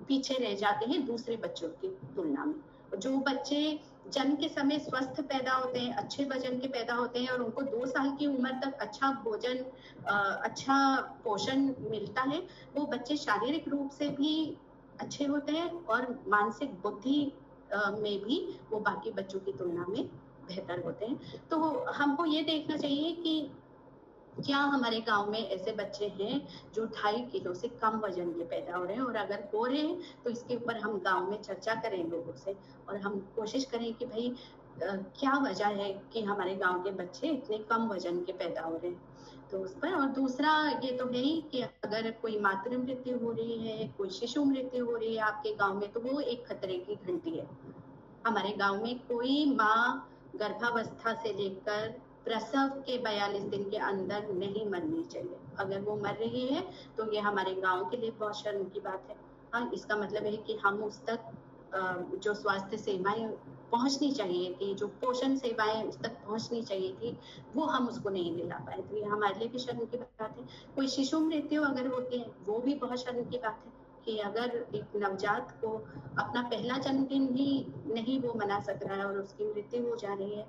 पीछे रह जाते हैं दूसरे बच्चों की तुलना में। जो बच्चे जन्म के समय स्वस्थ पैदा होते हैं, अच्छे वजन के पैदा होते हैं, और उनको 2 साल की उम्र तक अच्छा भोजन, अच्छा पोषण मिलता है, वो बच्चे शारीरिक रूप से भी अच्छे होते हैं और मानसिक बुद्धि में भी वो बाकी बच्चों की तुलना में बेहतर होते हैं। तो हमको ये देखना चाहिए कि क्या हमारे गांव में ऐसे बच्चे हैं जो 2.5 किलो से कम वजन के पैदा हो रहे हैं, और अगर हो रहे हैं तो इसके ऊपर हम गांव में चर्चा करें लोगों से, और हम कोशिश करें कि भाई क्या वजह है कि हमारे गांव के बच्चे इतने कम वजन के पैदा हो रहे हैं, तो उस पर। और दूसरा ये तो है ही कि अगर कोई मातृ मृत्यु हो रही है, कोई शिशु मृत्यु हो रही है आपके गांव में, तो वो एक खतरे की घंटी है। हमारे गांव में कोई माँ गर्भावस्था से लेकर प्रसव के 42 दिन के अंदर नहीं मरनी चाहिए। अगर वो मर रही है तो ये हमारे गांव के लिए बहुत शर्म की बात है। हाँ, इसका मतलब है कि हम उस तक जो स्वास्थ्य सेवाएं पहुंचनी चाहिए थी, जो पोषण सेवाएं उस तक पहुंचनी चाहिए थी, वो हम उसको नहीं दिला पाए। तो ये हमारे लिए भी शर्म की बात है। कोई शिशु मृत्यु अगर होती है वो भी बहुत शर्म की बात है कि अगर एक नवजात को अपना पहला जन्मदिन भी नहीं वो मना सक रहा है और उसकी मृत्यु हो जा रही है,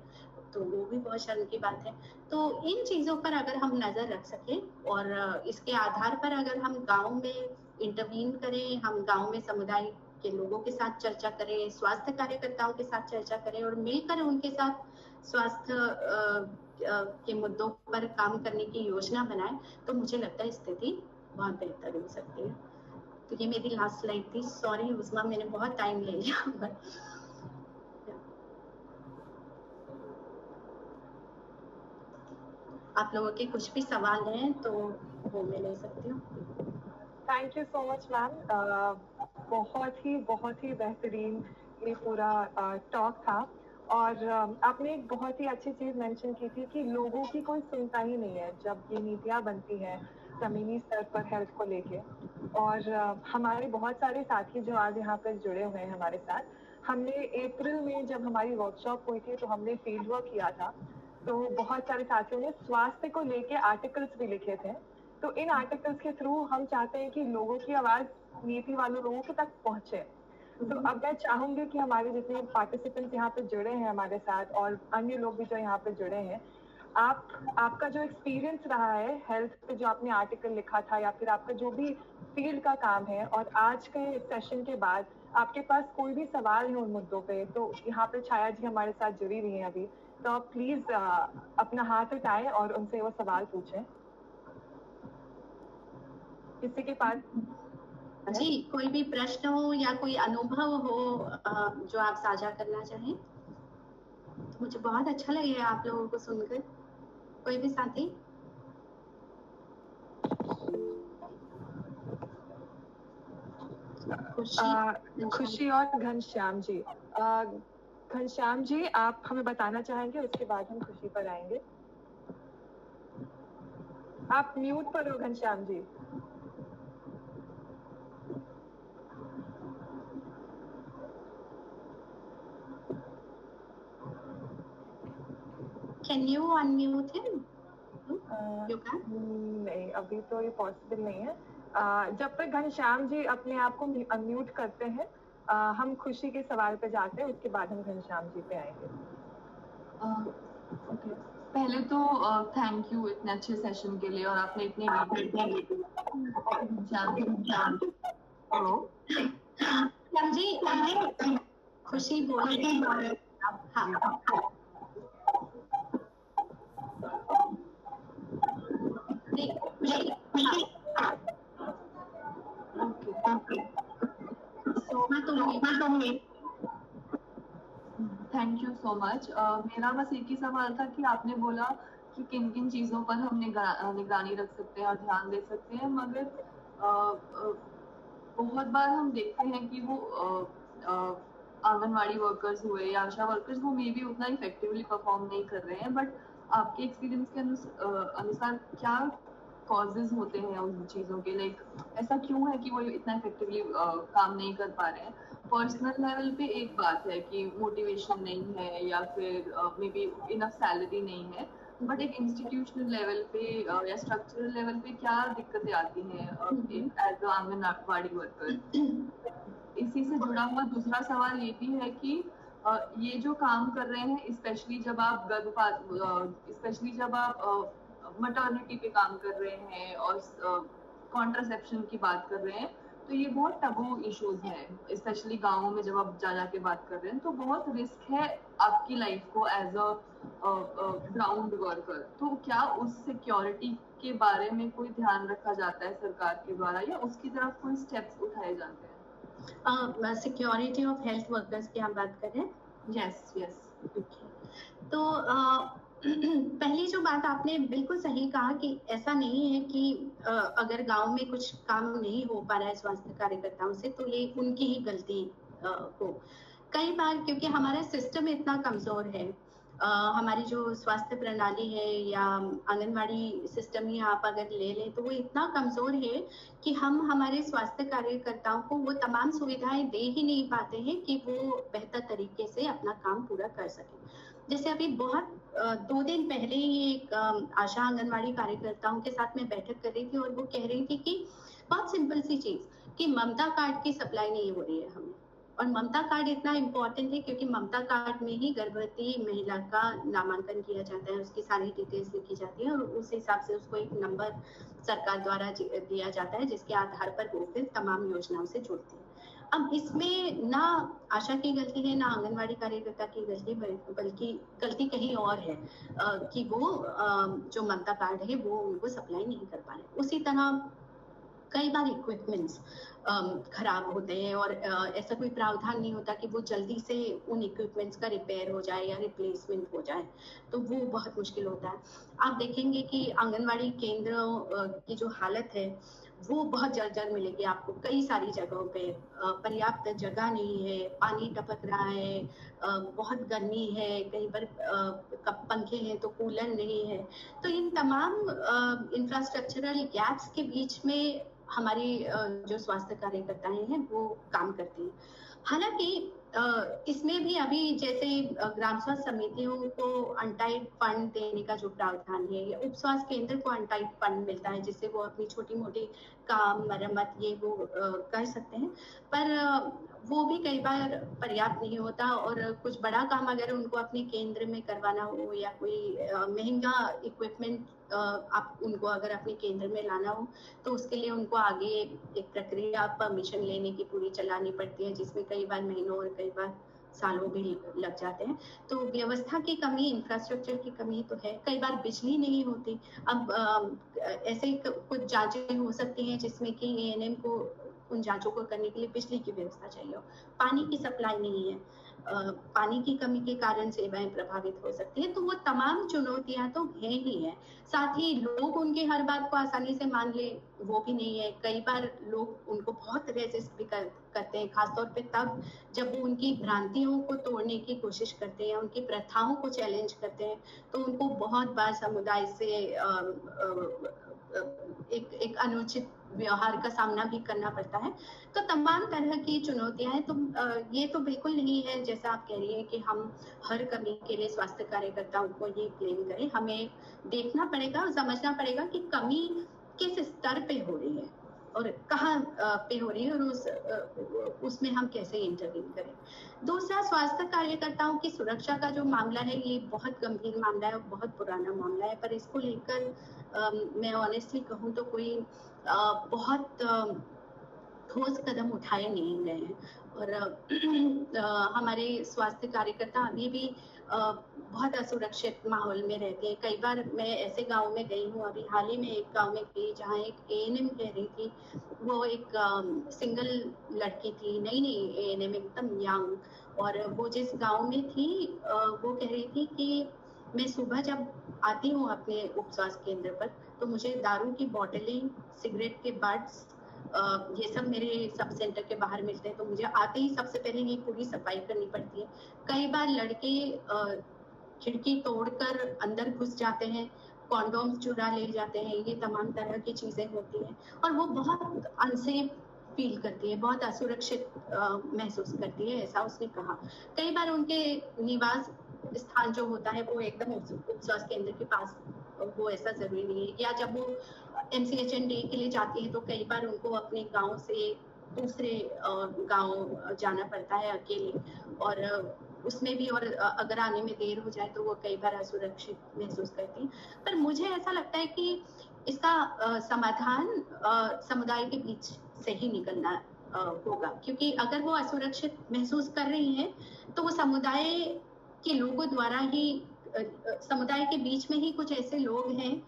तो वो भी बहुत शर्म की बात है। तो इन चीजों पर अगर हम नजर रख सकें और इसके आधार पर अगर हम गांव में इंटरवीन करें, हम गांव में समुदाय के लोगों के साथ चर्चा करें, स्वास्थ्य कार्यकर्ताओं के साथ चर्चा करें और मिलकर उनके साथ स्वास्थ्य के मुद्दों पर काम करने की योजना बनाएं, तो मुझे लगता है स्थिति बहुत बेहतर हो सकती है। तो ये मेरी लास्ट स्लाइड थी। सॉरी उस्मा, मैंने बहुत टाइम ले लिया। आप लोगों के कुछ भी सवाल हैं तो वो मैं ले सकती हूँ। Thank you so much ma'am. बहुत ही बेहतरीन ये पूरा टॉक था। और आपने एक बहुत ही अच्छी चीज़ मेंशन की थी कि लोगों की कोई सुनता ही नहीं है जब ये नीतियाँ बनती हैं ज़मीनी स्तर पर हेल्थ को लेके। और हमारे बहुत सारे साथी जो आज यहाँ पर जुड़े हुए हैं हमारे साथ, हमने अप्रैल में जब हमारी वर्कशॉप हुई थी तो हमने फील्ड वर्क किया था। तो बहुत सारे साथियों ने स्वास्थ्य को लेके आर्टिकल्स भी लिखे थे। तो इन आर्टिकल्स के थ्रू हम चाहते हैं कि लोगों की आवाज़ नीति वाले लोगों के तक पहुंचे। तो अब मैं चाहूंगी कि हमारे जितने पार्टिसिपेंट्स यहाँ पे जुड़े हैं हमारे साथ और अन्य लोग भी जो यहाँ पे जुड़े हैं, आपका जो एक्सपीरियंस रहा है हेल्थ पे, जो आपने आर्टिकल लिखा था या फिर आपका जो भी फील्ड का काम है, और आज के सेशन के बाद आपके पास कोई भी सवाल है उन मुद्दों पे, तो यहाँ पे छाया जी हमारे साथ जुड़ी हुई हैं अभी, तो आप प्लीज अपना हाथ उठाएं और उनसे वो सवाल पूछें। किसी के पास जी कोई भी प्रश्न हो या कोई अनुभव हो जो आप साझा करना चाहें, तो मुझे बहुत अच्छा लगेगा आप लोगों को सुनकर। कोई भी साथी? खुशी और घनश्याम जी। घनश्याम जी आप हमें बताना चाहेंगे, उसके बाद हम खुशी पर आएंगे। आप म्यूट पर हो Ghanshyam ji. Can you unmute him? नहीं, अभी तो ये पॉसिबल नहीं है। जब तक घनश्याम जी अपने आप को अनम्यूट करते हैं, हम खुशी के सवाल पे जाते हैं, उसके बाद हम घनश्याम जी पे आएंगे। ओके, पहले तो थैंक यू इतने अच्छे सेशन के लिए, और आपने इतने जी खुशी बोले। हाँ थैंक यू सो मच। मेरा बस एक ही सवाल था कि आपने बोला कि किन किन चीज़ों पर हम निगरानी रख सकते हैं और ध्यान दे सकते हैं, मगर बहुत बार हम देखते हैं कि वो आंगनवाड़ी वर्कर्स हुए या आशा वर्कर्स, वो मे भी उतना इफेक्टिवली परफॉर्म नहीं कर रहे हैं। बट आपके एक्सपीरियंस के अनुसार क्या कॉजेज होते हैं उन चीज़ों के? लाइक ऐसा क्यों है कि वो इतना इफेक्टिवली काम नहीं कर पा रहे हैं? पर्सनल लेवल पे एक बात है कि मोटिवेशन नहीं है या फिर मे बी इनफ सैलरी नहीं है, बट एक इंस्टीट्यूशनल लेवल पे या स्ट्रक्चरल लेवल पे क्या दिक्कतें आती हैं एज अ आंगनवाड़ी वर्कर? इसी से जुड़ा हुआ दूसरा सवाल ये भी है कि ये जो काम कर रहे हैं, स्पेशली जब आप मैटरनिटी पे काम कर रहे हैं और कॉन्ट्रासेप्शन की बात कर रहे हैं, तो ये बहुत टबू इश्यूज हैं, स्पेशली गाँवों में जब आप जाके बात कर रहे हैं, तो बहुत रिस्क है आपकी लाइफ को एज अ ग्राउंड वर्कर। तो क्या उस सिक्योरिटी के बारे में कोई ध्यान रखा जाता है सरकार के द्वारा, या उसकी तरफ कोई स्टेप्स उठाए जाते हैं? सिक्योरिटी ऑफ हेल्थ वर्कर्स की हम बात करें? यस। तो पहली जो बात आपने बिल्कुल सही कहा कि ऐसा नहीं है कि अगर गांव में कुछ काम नहीं हो पा रहा है स्वास्थ्य कार्यकर्ताओं से तो ये उनकी ही गलती हो। कई बार क्योंकि हमारा सिस्टम इतना कमजोर है, हमारी जो स्वास्थ्य प्रणाली है या आंगनवाड़ी सिस्टम ही आप अगर ले लें तो वो इतना कमजोर है कि हम हमारे स्वास्थ्य कार्यकर्ताओं को वो तमाम सुविधाएं दे ही नहीं पाते हैं कि वो बेहतर तरीके से अपना काम पूरा कर सकें। जैसे अभी बहुत 2 दिन पहले ही एक आशा आंगनवाड़ी कार्यकर्ताओं के साथ मैं बैठक कर रही थी और वो कह रही थी कि बहुत सिंपल सी चीज कि ममता कार्ड की सप्लाई नहीं हो रही है हमें। और ममता कार्ड इतना इम्पोर्टेंट है क्योंकि ममता कार्ड में ही गर्भवती महिला का नामांकन किया जाता है, उसकी सारी डिटेल्स लिखी जाती है और उस हिसाब से उसको एक नंबर सरकार द्वारा दिया जाता है जिसके आधार पर वो फिर तमाम योजनाओं से जुड़ती है। अब इसमें ना आशा की गलती है ना आंगनवाड़ी कार्यकर्ता की गलती, बल्कि गलती कहीं और है कि वो जो ममता कार्ड है वो उनको सप्लाई नहीं कर पा रहे। उसी तरह कई बार इक्विपमेंट्स खराब होते हैं और ऐसा कोई प्रावधान नहीं होता कि वो जल्दी से उन इक्विपमेंट्स का रिपेयर हो जाए या रिप्लेसमेंट हो जाए, तो वो बहुत मुश्किल होता है। आप देखेंगे कि आंगनवाड़ी केंद्रों की जो हालत है वो बहुत जर्जर मिलेगी आपको। कई सारी जगहों पे पर्याप्त जगह नहीं है, पानी टपक रहा है, बहुत गर्मी है, कहीं पर पंखे हैं तो कूलर नहीं है। तो इन तमाम इंफ्रास्ट्रक्चरल गैप्स के बीच में हमारी जो स्वास्थ्य कार्यकर्ताएं हैं वो काम करती हैं। हालांकि इसमें भी अभी जैसे ग्राम स्वास्थ्य समितियों को अनटाइड फंड देने का जो प्रावधान है या उप स्वास्थ्य केंद्र को अनटाइड फंड मिलता है जिससे वो अपनी छोटी मोटी काम मरम्मत ये वो कर सकते हैं, पर वो भी कई बार पर्याप्त नहीं होता और कुछ बड़ा काम अगर उनको अपने केंद्र में करवाना हो या कोई महंगा इक्विपमेंट आप उनको अगर अपने केंद्र में लाना हो तो उसके लिए उनको आगे एक प्रक्रिया परमिशन लेने की पूरी चलानी पड़ती है जिसमें कई बार महीनों और कई बार सालों भी लग जाते हैं। तो व्यवस्था की कमी, इंफ्रास्ट्रक्चर की कमी तो है। कई बार बिजली नहीं होती। अब ऐसे कुछ जांचें हो सकती हैं जिसमें कि एएनएम को उन जांचों को करने के लिए बिजली की व्यवस्था चाहिए हो, पानी की सप्लाई नहीं है, पानी की कमी के कारण सेवाएं प्रभावित हो सकती है। तो वो तमाम चुनौतियां तो है ही है। साथ ही लोग उनकी हर बात को आसानी से मान ले वो भी नहीं है। कई बार लोग उनको बहुत रेजिस्ट भी करते हैं, खासतौर पे तब जब वो उनकी भ्रांतियों को तोड़ने की कोशिश करते हैं, उनकी प्रथाओं को चैलेंज करते हैं, तो उनको बहुत बार समुदाय से एक अनुचित व्यवहार का सामना भी करना पड़ता है। तो तमाम तरह की चुनौतियां हैं। तो ये तो बिल्कुल नहीं है जैसा आप कह रही हैं कि हम हर कमी के लिए स्वास्थ्य कार्यकर्ताओं को ये ब्लेम करें। हमें देखना पड़ेगा, समझना पड़ेगा कि कमी किस स्तर पे हो रही है और कहाँ पे हो रही है और उसमें हम कैसे इंटरवीन करें। दूसरा, स्वास्थ्य कार्यकर्ताओं की सुरक्षा का जो मामला है ये बहुत गंभीर मामला है और बहुत पुराना मामला है, पर इसको लेकर मैं ऑनेस्टली कहूँ तो कोई बहुत ठोस कदम उठाए नहीं गए हैं और हमारे स्वास्थ्य कार्यकर्ता अभी भी बहुत असुरक्षित माहौल में रहते हैं। कई बार मैं ऐसे गांव में गई हूँ, अभी हाल ही में एक गांव में गई जहाँ एक एएनएम कह रही थी, वो एक सिंगल लड़की थी, नई एएनएम एकदम यंग, और वो जिस गांव में थी वो कह रही थी कि मैं सुबह जब आती हूँ अपने उप स्वास्थ्य केंद्र पर तो मुझे दारू की बोतलें, सिगरेट के बट्स, ये सब मेरे सब सेंटर के बाहर मिलते हैं, तो मुझे आते ही सबसे पहले ये पूरी सफाई करनी पड़ती है। कई बार लड़के खिड़की तोड़कर अंदर घुस जाते हैं, कॉन्डोम्स चुरा ले जाते हैं, ये तमाम तरह की चीजें होती हैं और वो बहुत अनसेफ फील करती है, बहुत असुरक्षित महसूस करती है, ऐसा उसने कहा। कई बार उनके निवास स्थान जो होता है वो एकदम उप स्वास्थ्य केंद्र के पास वो ऐसा जरूरी नहीं है, या जब वो MCHND के लिए जाती है तो कई बार उनको अपने गांव से दूसरे गांव जाना पड़ता है अकेले, और उसमें भी और अगर आने में देर हो जाए तो वो कई बार असुरक्षित महसूस करती है। पर मुझे ऐसा लगता है कि इसका समाधान समुदाय के बीच से ही निकलना होगा, क्योंकि अगर वो असुरक्षित महसूस कर रही हैं तो वो समुदाय के लोगों द्वारा ही, समुदाय के बीच में ही कुछ ऐसे लोग हैं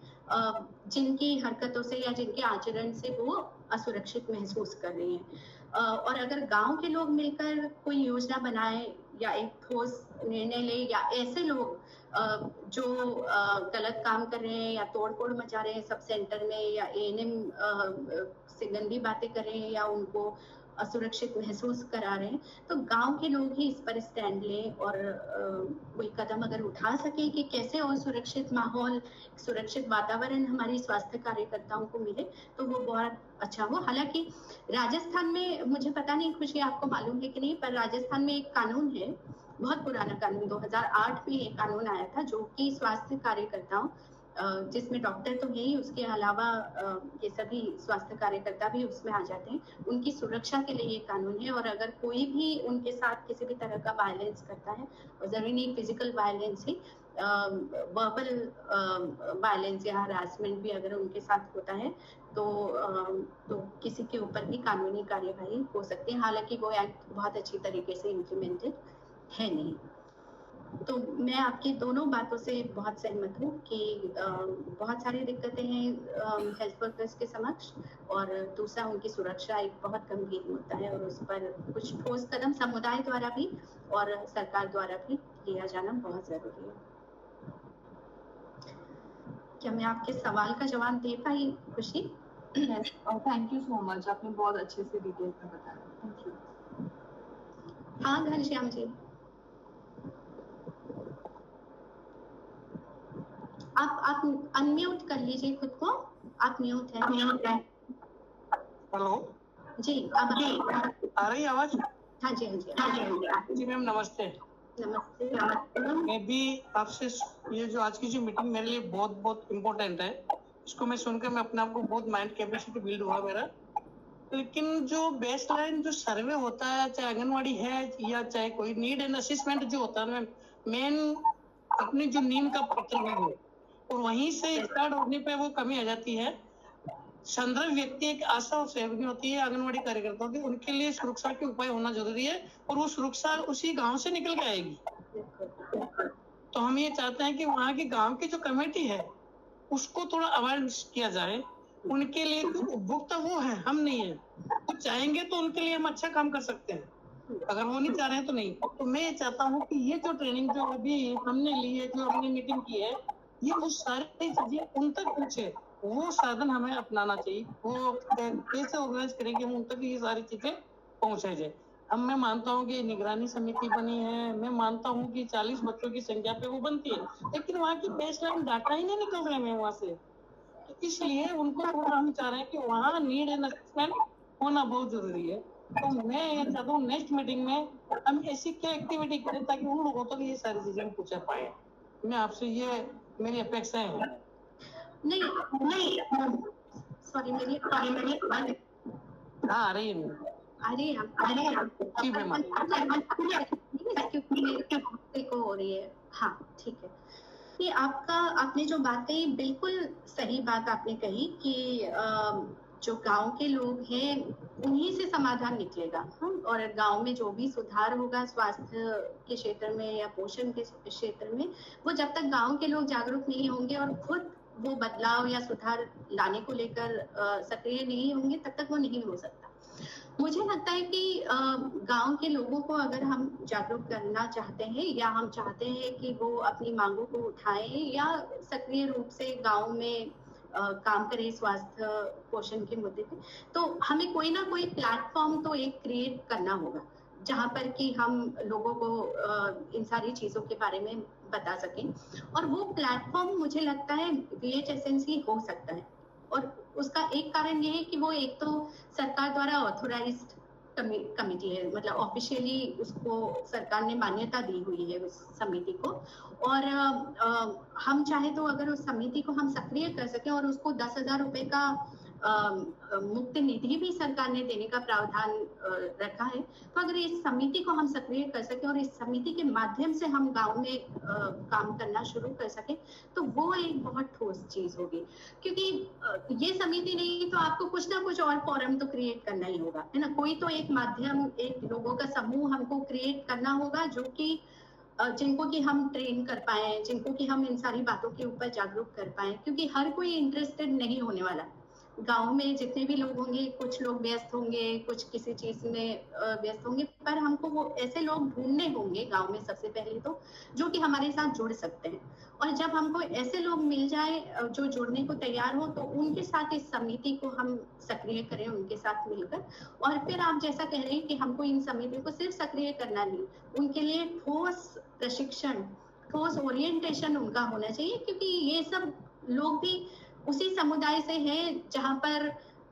जिनकी हरकतों से या जिनके आचरण से वो असुरक्षित महसूस कर रही हैं। और अगर गांव के लोग मिलकर कोई योजना बनाए या एक ठोस निर्णय ले, या ऐसे लोग जो गलत काम कर रहे हैं या तोड़-फोड़ मचा रहे हैं सब सेंटर में, या एएनएम से गंदी बातें कर रहे हैं या उनको असुरक्षित महसूस करा रहे हैं, तो गांव के लोग ही इस पर स्टैंड लें और कोई कदम अगर उठा सके कि कैसे और सुरक्षित माहौल, सुरक्षित वातावरण हमारी स्वास्थ्य कार्यकर्ताओं को मिले, तो वो बहुत अच्छा हो। हालांकि राजस्थान में, मुझे पता नहीं खुशी आपको मालूम है कि नहीं, पर राजस्थान में एक कानून है, बहुत पुराना कानून, 2008 में एक कानून आया था जो कि स्वास्थ्य कार्यकर्ताओं, जिसमें डॉक्टर तो है ही, उसके अलावा ये सभी स्वास्थ्य कार्यकर्ता भी उसमें आ जाते हैं, उनकी सुरक्षा के लिए ये कानून है। और अगर कोई भी उनके साथ किसी भी तरह का वायलेंस करता है, और जरूरी नहीं फिजिकल वायलेंस ही, वर्बल वायलेंस या हरासमेंट भी अगर उनके साथ होता है, तो किसी के ऊपर भी कानूनी कार्यवाही हो सकती है। हालांकि वो एक्ट बहुत अच्छी तरीके से इम्प्लीमेंटेड है नहीं। तो मैं आपकी दोनों बातों से बहुत सहमत हूँ कि बहुत सारी दिक्कतें हैं हेल्थ वर्कर्स के समक्ष, और दूसरा उनकी सुरक्षा एक बहुत गंभीर मुद्दा है, और उस पर कुछ ठोस कदम समुदाय द्वारा भी और सरकार द्वारा भी लिया जाना बहुत जरूरी है। क्या मैं आपके सवाल का जवाब दे पाई खुशी? थैंक यू सो मच, आपने बहुत अच्छे से डिटेल में बताया। Thank you. हाँ घनश्याम जी, आप अनम्यूट कर लीजिए खुद को, आप म्यूट हैं। हेलो जी, अब आ रही आवाज? हाँ जी, हाँ जी। जी मैम नमस्ते। नमस्ते। मैं भी आपसे ये जो आज की जो मीटिंग मेरे लिए बहुत बहुत इम्पोर्टेंट है, इसको मैं सुनकर मैं अपने आप को बहुत माइंड कैपेसिटी बिल्ड हुआ मेरा। लेकिन जो बेसलाइन जो सर्वे होता है, चाहे आंगनवाड़ी है या चाहे कोई नीड एंड असेसमेंट जो होता है, मेन अपनी जो नींद का पत्र है वो, और वहीं से स्टार्ट होने पे वो कमी आ जाती है। संदर्भ व्यक्ति एक आशा और सेवनी होती है आंगनवाड़ी कार्यकर्ताओं की, उनके लिए सुरक्षा के उपाय होना जरूरी है, और वो सुरक्षा उसी गांव से निकल के आएगी। तो हम ये चाहते हैं कि वहाँ की गांव की जो कमेटी है उसको थोड़ा अवेयरनेस किया जाए, उनके लिए तो उपभोक्ता वो है, हम नहीं है। वो चाहेंगे तो उनके लिए हम अच्छा काम कर सकते हैं, अगर वो नहीं चाह रहे हैं तो नहीं। तो मैं ये चाहता हूँ कि ये जो ट्रेनिंग जो अभी हमने ली है, जो हमने मीटिंग की है, ये वो सारी चीजें उन तक पहुंचे, वो साधन हमें अपनाना चाहिए। वो कैसे ऑर्गेनाइज करेंगे हम उन तक ये सारी चीजें पहुंचे जाए। अब मैं मानता हूँ कि निगरानी समिति बनी है, मैं मानता हूँ कि 40 बच्चों की संख्या पे वो बनती है, लेकिन वहाँ की बेसलाइन डाटा ही नहीं निकल रहे हैं वहाँ से। तो इसलिए उनको थोड़ा हम चाह रहे हैं कि वहाँ नीड एंड असेसमेंट होना बहुत जरूरी है। तो मैं ये चाहता हूँ नेक्स्ट मीटिंग में हम ऐसी क्या एक्टिविटी करें ताकि उन लोगों तक ये सारी चीजें पूछा पाए। मैं आपसे ये मेरी अपेक्षा है। नहीं, सॉरी मेरी हाँ आ रही है। को हो रही है। हाँ ठीक है। ये आपने जो बात कही बिल्कुल सही बात आपने कही कि जो गांव के लोग हैं उन्हीं से समाधान निकलेगा। और गांव में जो भी सुधार होगा स्वास्थ्य के क्षेत्र में या पोषण के क्षेत्र में, वो जब तक गांव के लोग जागरूक नहीं होंगे और खुद वो बदलाव या सुधार लाने को लेकर सक्रिय नहीं होंगे, तब तक वो नहीं हो सकता। मुझे लगता है कि गांव के लोगों को अगर हम जागरूक करना चाहते हैं या हम चाहते हैं कि वो अपनी मांगों को उठाएं या सक्रिय रूप से गांव में काम करें स्वास्थ्य पोषण के मुद्दे पे, तो हमें कोई ना कोई प्लेटफॉर्म तो एक क्रिएट करना होगा जहां पर कि हम लोगों को इन सारी चीजों के बारे में बता सकें। और वो प्लेटफॉर्म मुझे लगता है VHSNC हो सकता है। और उसका एक कारण ये है कि वो एक तो सरकार द्वारा ऑथोराइज्ड कमेटी है, मतलब ऑफिशियली उसको सरकार ने मान्यता दी हुई है उस समिति को। और हम चाहे तो अगर उस समिति को हम सक्रिय कर सकें और उसको 10,000 रुपए का मुक्त निधि भी सरकार ने देने का प्रावधान रखा है, तो अगर इस समिति को हम सक्रिय कर सकें और इस समिति के माध्यम से हम गांव में काम करना शुरू कर सकें, तो वो एक बहुत ठोस चीज होगी। क्योंकि ये समिति नहीं तो आपको कुछ ना कुछ और फोरम तो क्रिएट करना ही होगा, है ना। कोई तो एक माध्यम, एक लोगों का समूह हमको क्रिएट करना होगा जो कि जिनको कि हम ट्रेन कर पाए, जिनको कि हम इन सारी बातों के ऊपर जागरूक कर पाए, क्योंकि हर कोई इंटरेस्टेड नहीं होने वाला। गांव में जितने भी लोग होंगे, कुछ लोग व्यस्त होंगे, कुछ किसी चीज में व्यस्त होंगे, पर हमको वो ऐसे लोग ढूंढने होंगे गांव में सबसे पहले तो, जो कि हमारे साथ जुड़ सकते हैं। और जब हमको ऐसे लोग मिल जाए जो जुड़ने को तैयार हो, तो उनके साथ इस समिति को हम सक्रिय करें, उनके साथ मिलकर। और फिर आप जैसा कह रहे हैं कि हमको इन समितियों को सिर्फ सक्रिय करना नहीं, उनके लिए ठोस प्रशिक्षण, ठोस ओरिएंटेशन उनका होना चाहिए, क्योंकि ये सब लोग भी उसी समुदाय से हैं जहाँ पर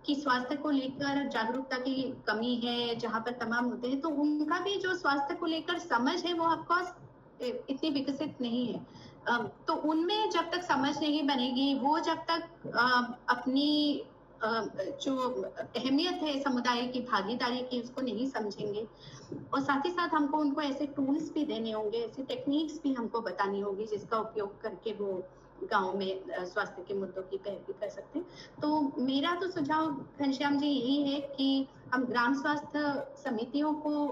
कि स्वास्थ्य को लेकर जागरूकता की कमी है, जहाँ पर तमाम मुद्दे हैं, तो उनका भी जो स्वास्थ्य को लेकर समझ है वो ऑफकोर्स इतनी विकसित नहीं है। तो उनमें जब तक समझ नहीं बनेगी, वो जब तक अपनी जो अहमियत है समुदाय की भागीदारी की उसको नहीं समझेंगे, और साथ ही साथ हमको उनको ऐसे टूल्स भी देने होंगे, ऐसे टेक्निक्स भी हमको बतानी होगी जिसका उपयोग करके वो गांव में स्वास्थ्य के मुद्दों की पैरवी कर सकते हैं। तो मेरा तो सुझाव घनश्याम जी यही है कि हम ग्राम स्वास्थ्य समितियों को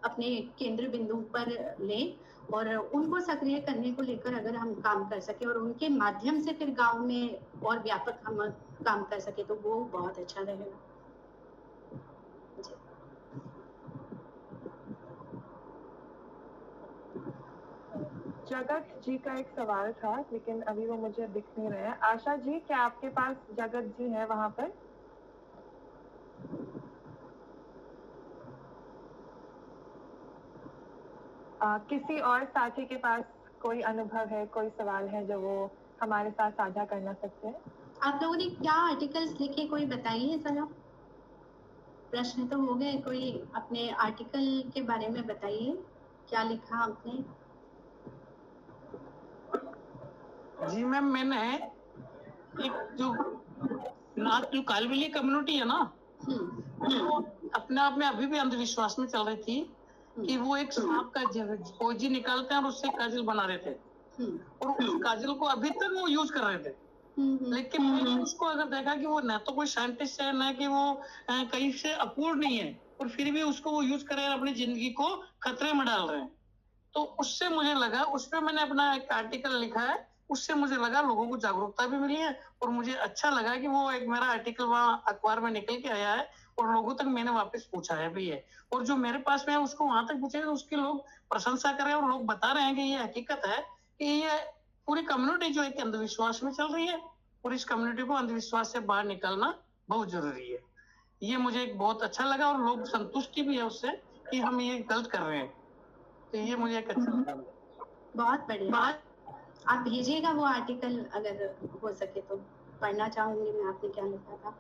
अपने केंद्र बिंदु पर लें और उनको सक्रिय करने को लेकर अगर हम काम कर सके और उनके माध्यम से फिर गांव में और व्यापक हम काम कर सके तो वो बहुत अच्छा रहेगा। जगत जी का एक सवाल था, लेकिन अभी वो मुझे दिख नहीं रहे हैं। आशा जी, क्या आपके पास जगत जी है वहां पर? किसी और साथी के पास कोई अनुभव है, कोई सवाल है जो वो हमारे साथ साझा करना सकते हैं? आप लोगों ने क्या आर्टिकल्स लिखे, कोई बताइए जरा। प्रश्न तो हो गए, कोई अपने आर्टिकल के बारे में बताइए, क्या लिखा आपने? जी मैम, मैंने एक जो नाथ जो कालबेलिया कम्युनिटी है ना, वो अपने आप में अभी भी अंधविश्वास में चल रही थी कि वो एक सांप का खोजी निकालते हैं और उससे काजल बना रहे थे, और उस काजल को अभी तक वो यूज कर रहे थे। लेकिन मैंने उसको अगर देखा कि वो ना तो कोई साइंटिस्ट है, ना कि वो कहीं से अपूर्ण नहीं है, और फिर भी उसको वो यूज कर रहे हैं, अपनी जिंदगी को खतरे में डाल रहे हैं। तो उससे मुझे लगा, उस पर मैंने अपना एक आर्टिकल लिखा है, उससे मुझे लगा लोगों को जागरूकता भी मिली है, और मुझे अच्छा लगा कि वो एक मेरा आर्टिकल वहाँ अखबार में निकल के आया है और लोगों तक मैंने वापस पूछा है भी है, और जो मेरे पास में है उसको वहां तक पूछे तो उसके लोग प्रशंसा कर रहे हैं और लोग बता रहे हैं कि ये हकीकत है कि ये पूरी कम्युनिटी जो एक अंधविश्वास में चल रही है, और इस कम्युनिटी को अंधविश्वास से बाहर निकालना बहुत जरूरी है। ये मुझे एक बहुत अच्छा लगा, और लोग संतुष्टि भी है उससे कि हम ये गलत कर रहे हैं, तो ये मुझे एक अच्छा लगा। बहुत बढ़िया। आप भेजिएगा वो आर्टिकल अगर हो सके तो, पढ़ना चाहूंगी मैं आपने क्या लिखा था।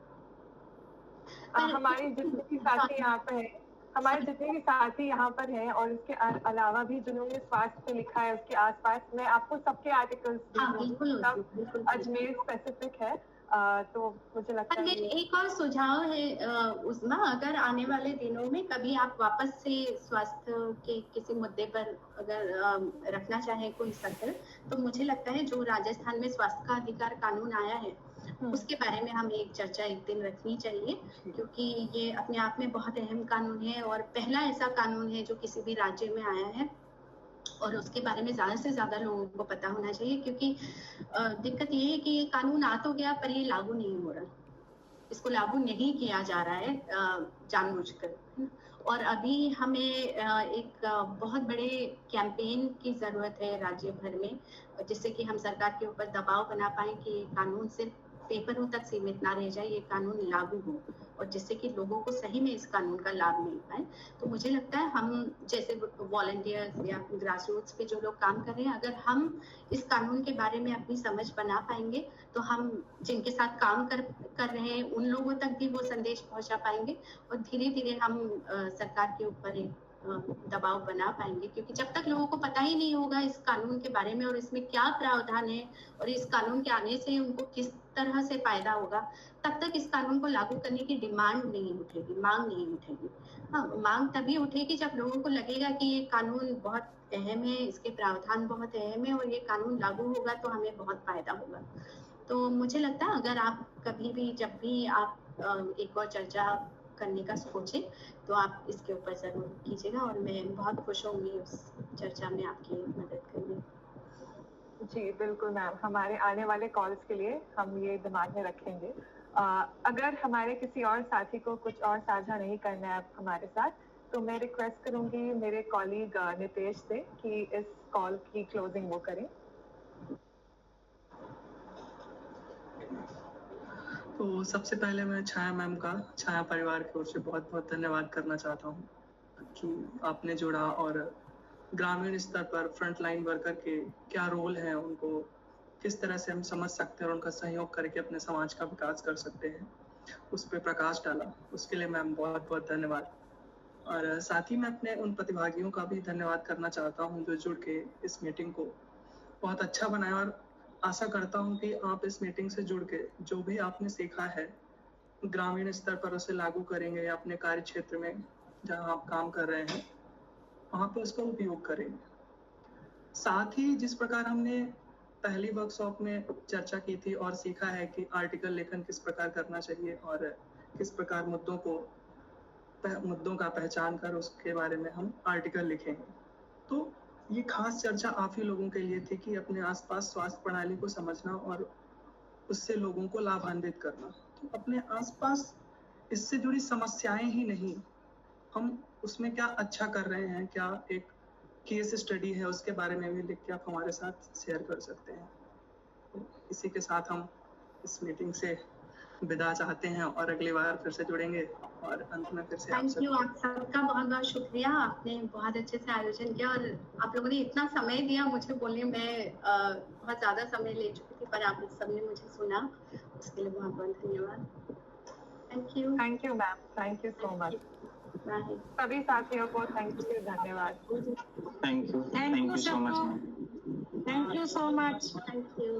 हमारे जितने भी साथी यहाँ पर है, हमारे जितने भी साथी यहाँ पर हैं, और इसके अलावा भी जिन्होंने स्वास्थ्य पे लिखा है उसके आसपास, मैं आपको सबके आर्टिकल्स सब अजमेर स्पेसिफिक है। तो मुझे लगता है एक और सुझाव है उस्मा, अगर आने वाले दिनों में कभी आप वापस से स्वास्थ्य के किसी मुद्दे पर अगर रखना चाहे कोई सत्र, तो मुझे लगता है जो राजस्थान में स्वास्थ्य का अधिकार कानून आया है उसके बारे में हम एक चर्चा एक दिन रखनी चाहिए, क्योंकि ये अपने आप में बहुत अहम कानून है और पहला ऐसा कानून है जो किसी भी राज्य में आया है, और उसके बारे में ज्यादा से ज्यादा लोगों को पता होना चाहिए। क्योंकि दिक्कत ये है कि ये कानून आ तो गया पर ये लागू नहीं हो रहा, इसको लागू नहीं किया जा रहा है जानबूझकर, और अभी हमें एक बहुत बड़े कैंपेन की जरूरत है राज्य भर में, जिससे कि हम सरकार के ऊपर दबाव बना पाए कि ये कानून सिर्फ पेपरों तक सीमित ना रह जाए, ये कानून लागू हो, और जिससे कि लोगों को सही में इस कानून का लाभ मिल पाए। तो मुझे लगता है हम जैसे वॉलंटियर्स या ग्रास रूट्स पे जो लोग काम कर रहे हैं, अगर हम इस कानून के बारे में अपनी समझ बना पाएंगे तो हम जिनके साथ काम कर रहे हैं उन लोगों तक भी वो संदेश पहुंचा पाएंगे, और धीरे धीरे हम सरकार के ऊपर एक दबाव बना पाएंगे। क्योंकि जब तक लोगों को पता ही नहीं होगा इस कानून के बारे में और इसमें क्या प्रावधान है और इस कानून के आने से उनको किस तरह से फायदा होगा, तब तक इस कानून को लागू करने की डिमांड नहीं उठेगी, मांग नहीं उठेगी। हाँ, मांग तभी उठेगी जब लोगों को लगेगा कि ये कानून बहुत अहम है, इसके प्रावधान बहुत अहम है और ये कानून लागू होगा तो हमें बहुत फायदा होगा। तो मुझे लगता है अगर आप कभी भी जब भी आप एक और चर्चा करने का सोचें तो आप इसके ऊपर जरूर कीजिएगा, और मैं बहुत खुश होंगी उस चर्चा में आपकी मदद करने। जी बिल्कुल मैम, हमारे आने वाले कॉल्स के लिए हम ये दिमाग में रखेंगे। अगर हमारे किसी और साथी को कुछ और साझा नहीं करना है हमारे साथ, तो मैं रिक्वेस्ट करूंगी मेरे कॉलीग नितेश से कि इस कॉल की क्लोजिंग वो करें। तो सबसे पहले मैं छाया मैम का, छाया परिवार की ओर से बहुत बहुत धन्यवाद करना चाहता हूँ कि आपने जुड़ा और ग्रामीण स्तर पर फ्रंटलाइन वर्कर के क्या रोल है, उनको किस तरह से हम समझ सकते हैं और उनका सहयोग करके अपने समाज का विकास कर सकते हैं, उस पर प्रकाश डाला। उसके लिए मैम बहुत बहुत धन्यवाद। और साथ ही मैं अपने उन प्रतिभागियों का भी धन्यवाद करना चाहता हूँ जो जुड़ के इस मीटिंग को बहुत अच्छा बनाया, और आशा करता हूँ कि आप इस मीटिंग से जुड़ के जो भी आपने सीखा है ग्रामीण स्तर पर उसे लागू करेंगे या अपने कार्य क्षेत्र में जहाँ आप काम कर रहे हैं वहाँ पे उसका उपयोग करेंगे। साथ ही जिस प्रकार हमने पहली वर्कशॉप में चर्चा की थी और सीखा है कि आर्टिकल लेखन किस प्रकार करना चाहिए और किस प्रकार मुद्दों का पहचान कर उसके बारे में हम आर्टिकल लिखेंगे, तो ये खास चर्चा आप ही लोगों के लिए थी कि अपने आसपास स्वास्थ्य प्रणाली को समझना और उससे लोगों को लाभान्वित करना। तो अपने आसपास इससे जुड़ी समस्याएं ही नहीं, हम उसमें क्या अच्छा कर रहे हैं, क्या एक केस स्टडी है, उसके बारे में भी लिख के आप हमारे साथ शेयर कर सकते हैं। तो इसी के साथ हम इस मीटिंग से विदा चाहते हैं और अगली बार फिर से जुड़ेंगे और अंत में फिर से थैंक यू, आप सबका बहुत बहुत शुक्रिया। आपने बहुत अच्छे से आयोजन किया और आप लोगों ने इतना समय दिया मुझे बोलने में। बहुत ज्यादा समय ले चुकी थी पर आप सबने मुझे सुना, उसके लिए बहुत बहुत धन्यवाद। Thank you ma'am, thank you so much. Bye. सभी साथियों को थैंक यू, धन्यवाद। Thank you so much. Thank you so much. Thank you.